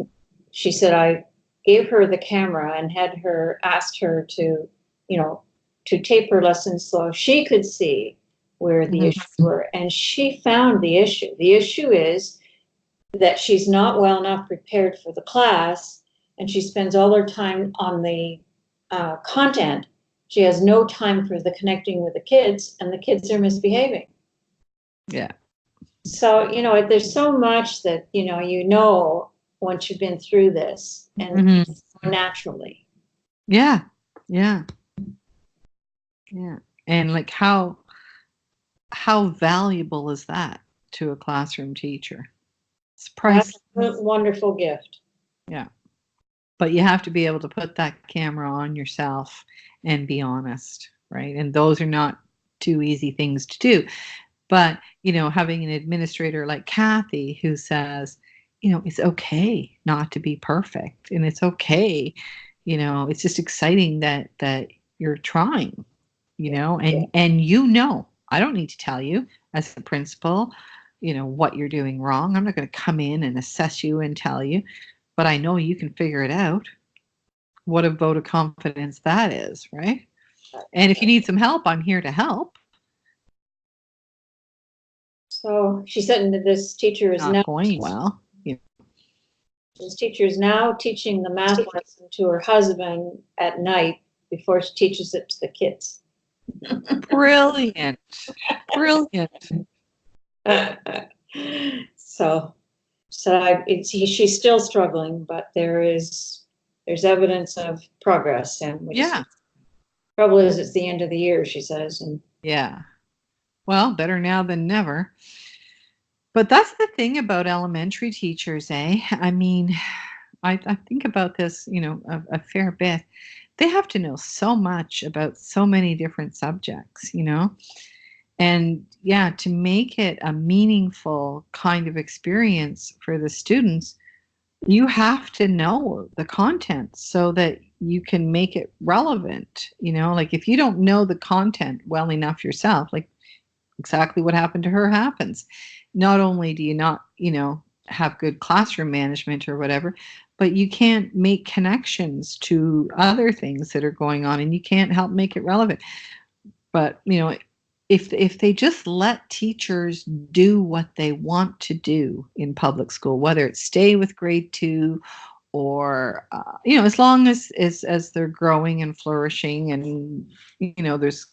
said I gave her the camera and had her asked her to, you know, to tape her lessons so she could see where the issues were, and she found the issue. The issue is that she's not well enough prepared for the class, and she spends all her time on the content. She has no time for the connecting with the kids, and the kids are misbehaving. Yeah. So, you know, there's so much that, you know, once you've been through this, and naturally. Yeah. Yeah. Yeah. And like, how valuable is that to a classroom teacher? It's priceless. That's a wonderful gift. Yeah. But you have to be able to put that camera on yourself and be honest, right? And those are not two easy things to do. But, you know, having an administrator like Kathy who says, you know, it's okay not to be perfect, and it's okay, you know, it's just exciting that you're trying, you know, and you know, I don't need to tell you as a principal, you know, what you're doing wrong. I'm not going to come in and assess you and tell you, but I know you can figure it out. What a vote of confidence that is, right? And if you need some help, I'm here to help. So she said that this teacher is Not now going well. This teacher is now teaching the math lesson to her husband at night before she teaches it to the kids. Brilliant. Brilliant. So she's still struggling, but there's evidence of progress, and Yeah. trouble is it's the end of the year, she says, and Yeah. Well, better now than never. But that's the thing about elementary teachers, eh? I mean, I think about this, a fair bit. They have to know so much about so many different subjects, And yeah, to make it a meaningful kind of experience for the students, you have to know the content so that you can make it relevant. Like if you don't know the content well enough yourself, like exactly what happened to her happens. Not only do you not, have good classroom management or whatever, but you can't make connections to other things that are going on and you can't help make it relevant. But, if they just let teachers do what they want to do in public school, whether it's stay with grade 2 or as long as they're growing and flourishing and there's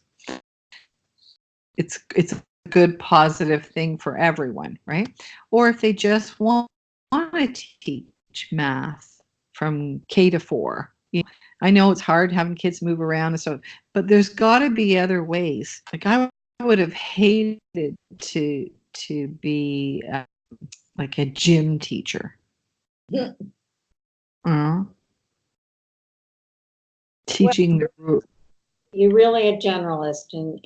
it's a good positive thing for everyone, right? Or if they just want to teach math from K to 4. I know it's hard having kids move around and so, but there's got to be other ways. Like I would have hated to be like a gym teacher. yeah. Teaching the root. You're really a generalist in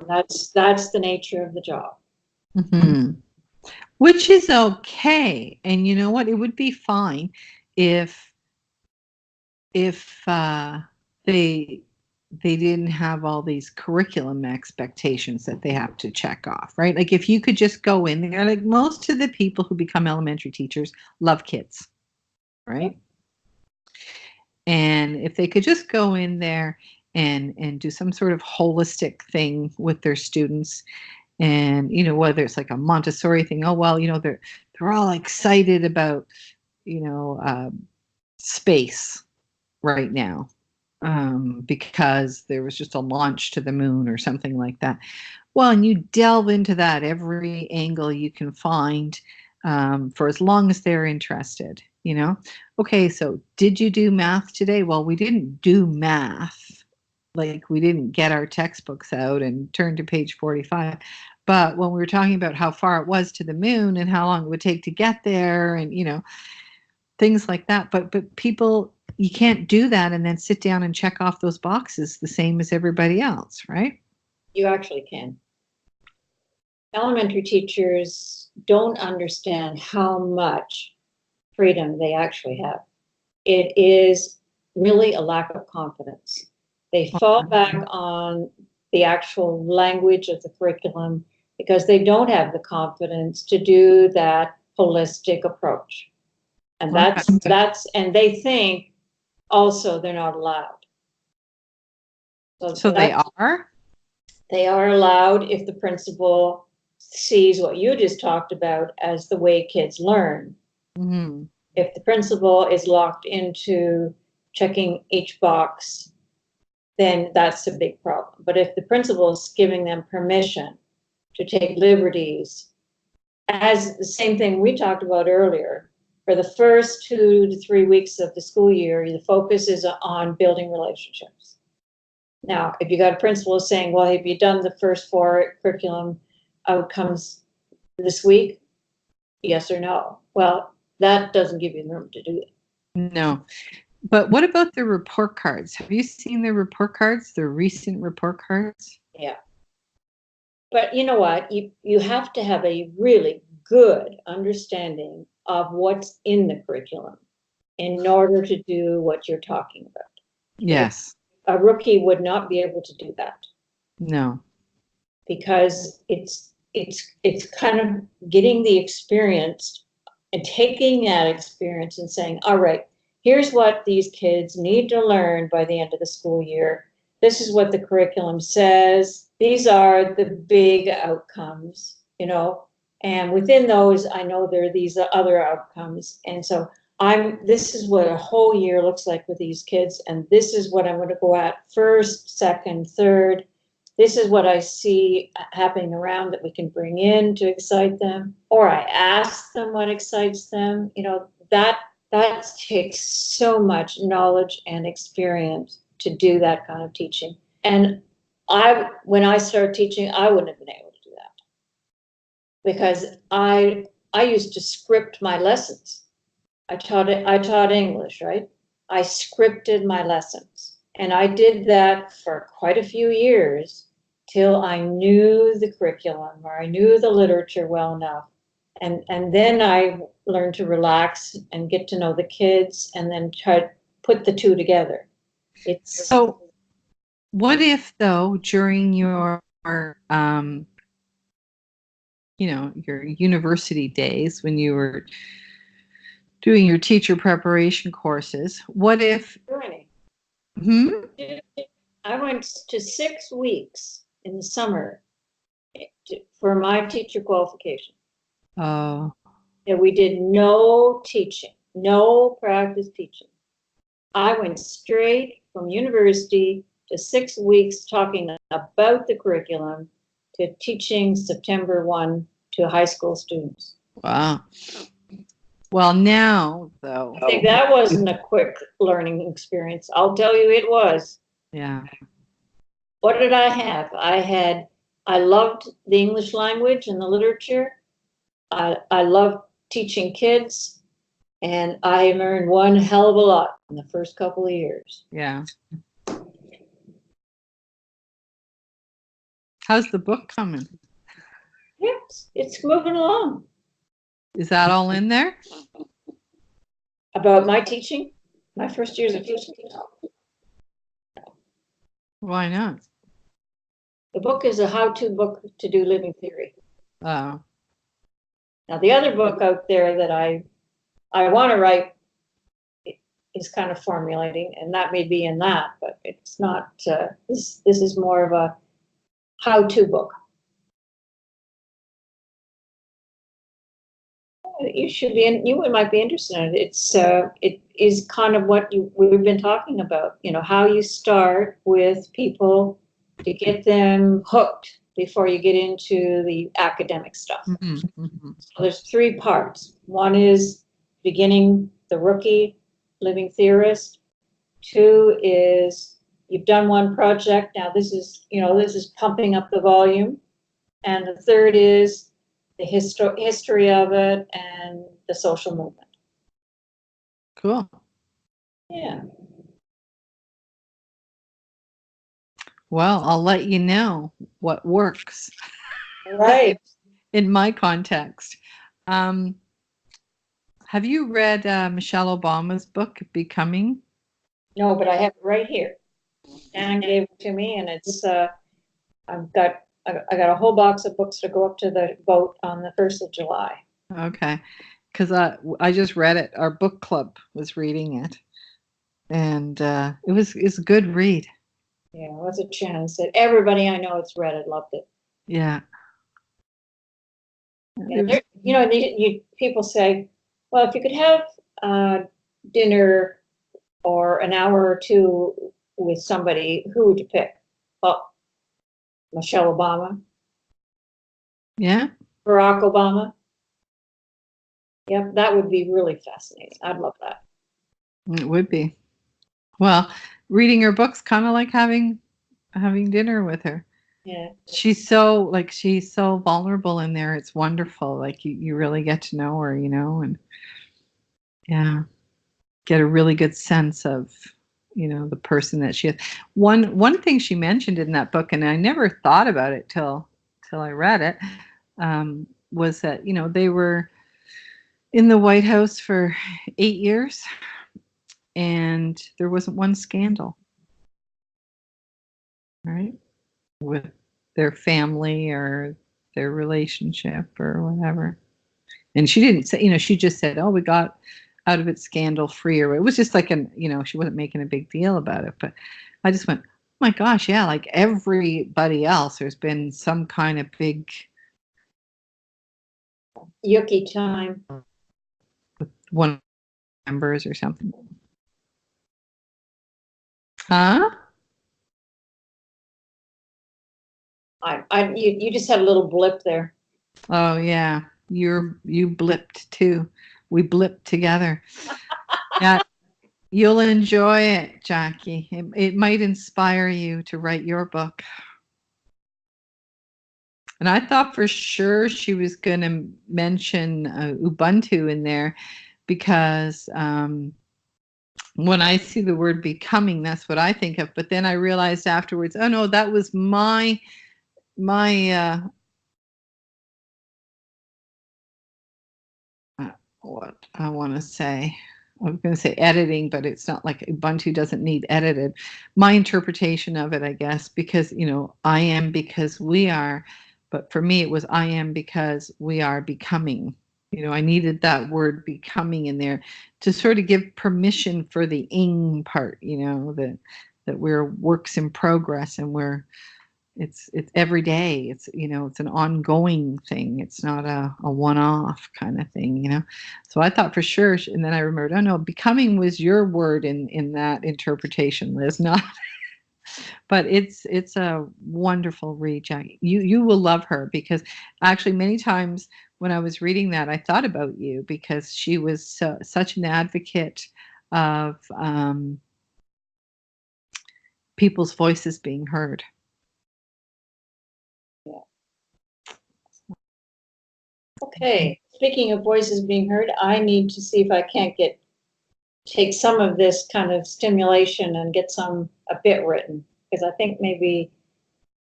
that's the nature of the job. Mm-hmm. Which is okay. And you know what? It would be fine if they didn't have all these curriculum expectations that they have to check off, right? Like if you could just go in there, like most of the people who become elementary teachers love kids, right? And if they could just go in there and do some sort of holistic thing with their students, and whether it's like a Montessori thing, oh well, they're all excited about space right now because there was just a launch to the moon or something like that. Well, and you delve into that every angle you can find for as long as they're interested, Okay, so did you do math today? Well, we didn't do math. Like we didn't get our textbooks out and turn to page 45. But when we were talking about how far it was to the moon and how long it would take to get there and, things like that. But people, you can't do that and then sit down and check off those boxes the same as everybody else, right? You actually can. Elementary teachers don't understand how much freedom they actually have. It is really a lack of confidence. They fall back on the actual language of the curriculum because they don't have the confidence to do that holistic approach. And and they think also they're not allowed. So they are? They are allowed if the principal sees what you just talked about as the way kids learn. Mm-hmm. If the principal is locked into checking each box, then that's a big problem. But if the principal is giving them permission to take liberties, as the same thing we talked about earlier, for the first 2 to 3 weeks of the school year, the focus is on building relationships. Now, if you got a principal saying, well, have you done the first 4 curriculum outcomes this week? Yes or no? Well, that doesn't give you room to do it. No. But what about the report cards? Have you seen the report cards, the recent report cards? Yeah. But you know what? You have to have a really good understanding of what's in the curriculum in order to do what you're talking about. Yes. A rookie would not be able to do that. No. Because it's kind of getting the experience and taking that experience and saying, all right, here's what these kids need to learn by the end of the school year. This is what the curriculum says. These are the big outcomes, And within those, I know there are these other outcomes. And so this is what a whole year looks like with these kids. And this is what I'm going to go at first, second, third. This is what I see happening around that we can bring in to excite them. Or I ask them what excites them. You know, that takes so much knowledge and experience to do that kind of teaching. And when I started teaching, I wouldn't have been able to do that, because I used to script my lessons. I taught English, right? I scripted my lessons, and I did that for quite a few years till I knew the curriculum, or I knew the literature well enough. And then I learned to relax and get to know the kids, and then try to put the two together. So what if, though, during your your university days, when you were doing your teacher preparation courses, what if I went to 6 weeks in the summer for my teacher qualification. Oh. And we did no teaching, no practice teaching. I went straight from university to 6 weeks talking about the curriculum to teaching September 1 to high school students. Wow. Well, now, though, I think that wasn't a quick learning experience. I'll tell you it was. Yeah. What did I have? I loved the English language and the literature. I loved teaching kids, and I learned one hell of a lot in the first couple of years. Yeah. How's the book coming? Yes, it's moving along. Is that all in there? About my teaching? My first years of teaching? Why not? The book is a how-to book to do living theory. Oh. Now, the other book out there that I want to write is kind of formulating, and that may be in that, but it's not. This is more of a how-to book. You might be interested in it. It is kind of what we've been talking about. You know, how you start with people to get them hooked before you get into the academic stuff. Mm-hmm. Mm-hmm. So there's 3 parts. One is beginning the rookie living theorist. 2 is you've done one project. Now this is pumping up the volume. And the 3rd is the history of it and the social movement. Cool. Yeah. Well, I'll let you know what works. Right. In my context. Have you read Michelle Obama's book, Becoming? No, but I have it right here. Dan gave it to me, and it's I got a whole box of books to go up to the boat on the 1st of July. Okay, because I just read it. Our book club was reading it, and it's a good read. Yeah, it was a chance that everybody I know it's read it loved it. Yeah. People say, well, if you could have dinner or an hour or 2 with somebody, who would you pick? Well, Michelle Obama. Yeah. Barack Obama. Yep, that would be really fascinating. I'd love that. It would be. Well, reading her book's kind of like having dinner with her. Yeah. She's so vulnerable in there. It's wonderful. Like you really get to know her, and yeah, get a really good sense of, the person that she is. One thing she mentioned in that book, and I never thought about it till I read it, was that, they were in the White House for 8 years and there wasn't one scandal, right? With their family or their relationship or whatever. And she didn't say, she just said, oh, we got out of it scandal free, or it was just like she wasn't making a big deal about it. But I just went, oh my gosh, yeah, like everybody else, there's been some kind of big Yucky time. one of the members or something. Huh? You just had a little blip there. Oh yeah, you blipped too. We blipped together. Yeah, you'll enjoy it, Jackie. It might inspire you to write your book. And I thought for sure she was going to mention Ubuntu in there because when I see the word becoming, that's what I think of. But then I realized afterwards, oh no, that was my what I want to say. I was going to say editing, but it's not like Ubuntu doesn't need edited. My interpretation of it, I guess, because, you know, I am because we are. But for me, it was I am because we are becoming. You know, I needed that word becoming in there to sort of give permission for the ing part, you know, that we're works in progress and it's every day. It's, you know, it's an ongoing thing. It's not a one-off kind of thing, you know. So I thought for sure, and then I remembered, oh no, becoming was your word in that interpretation, Liz, not. But it's a wonderful read, Jackie. You will love her because actually many times when I was reading that, I thought about you because she was such an advocate of people's voices being heard. Okay, speaking of voices being heard, I need to see if I can't take some of this kind of stimulation and get a bit written, because I think maybe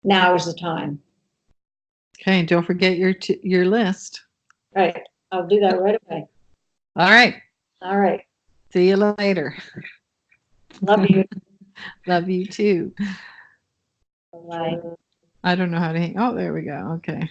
now is the time. Okay, don't forget your list. Right, I'll do that right away. All right. All right. See you later. Love you. Love you too. Bye. I don't know how to hang. Oh, there we go. Okay.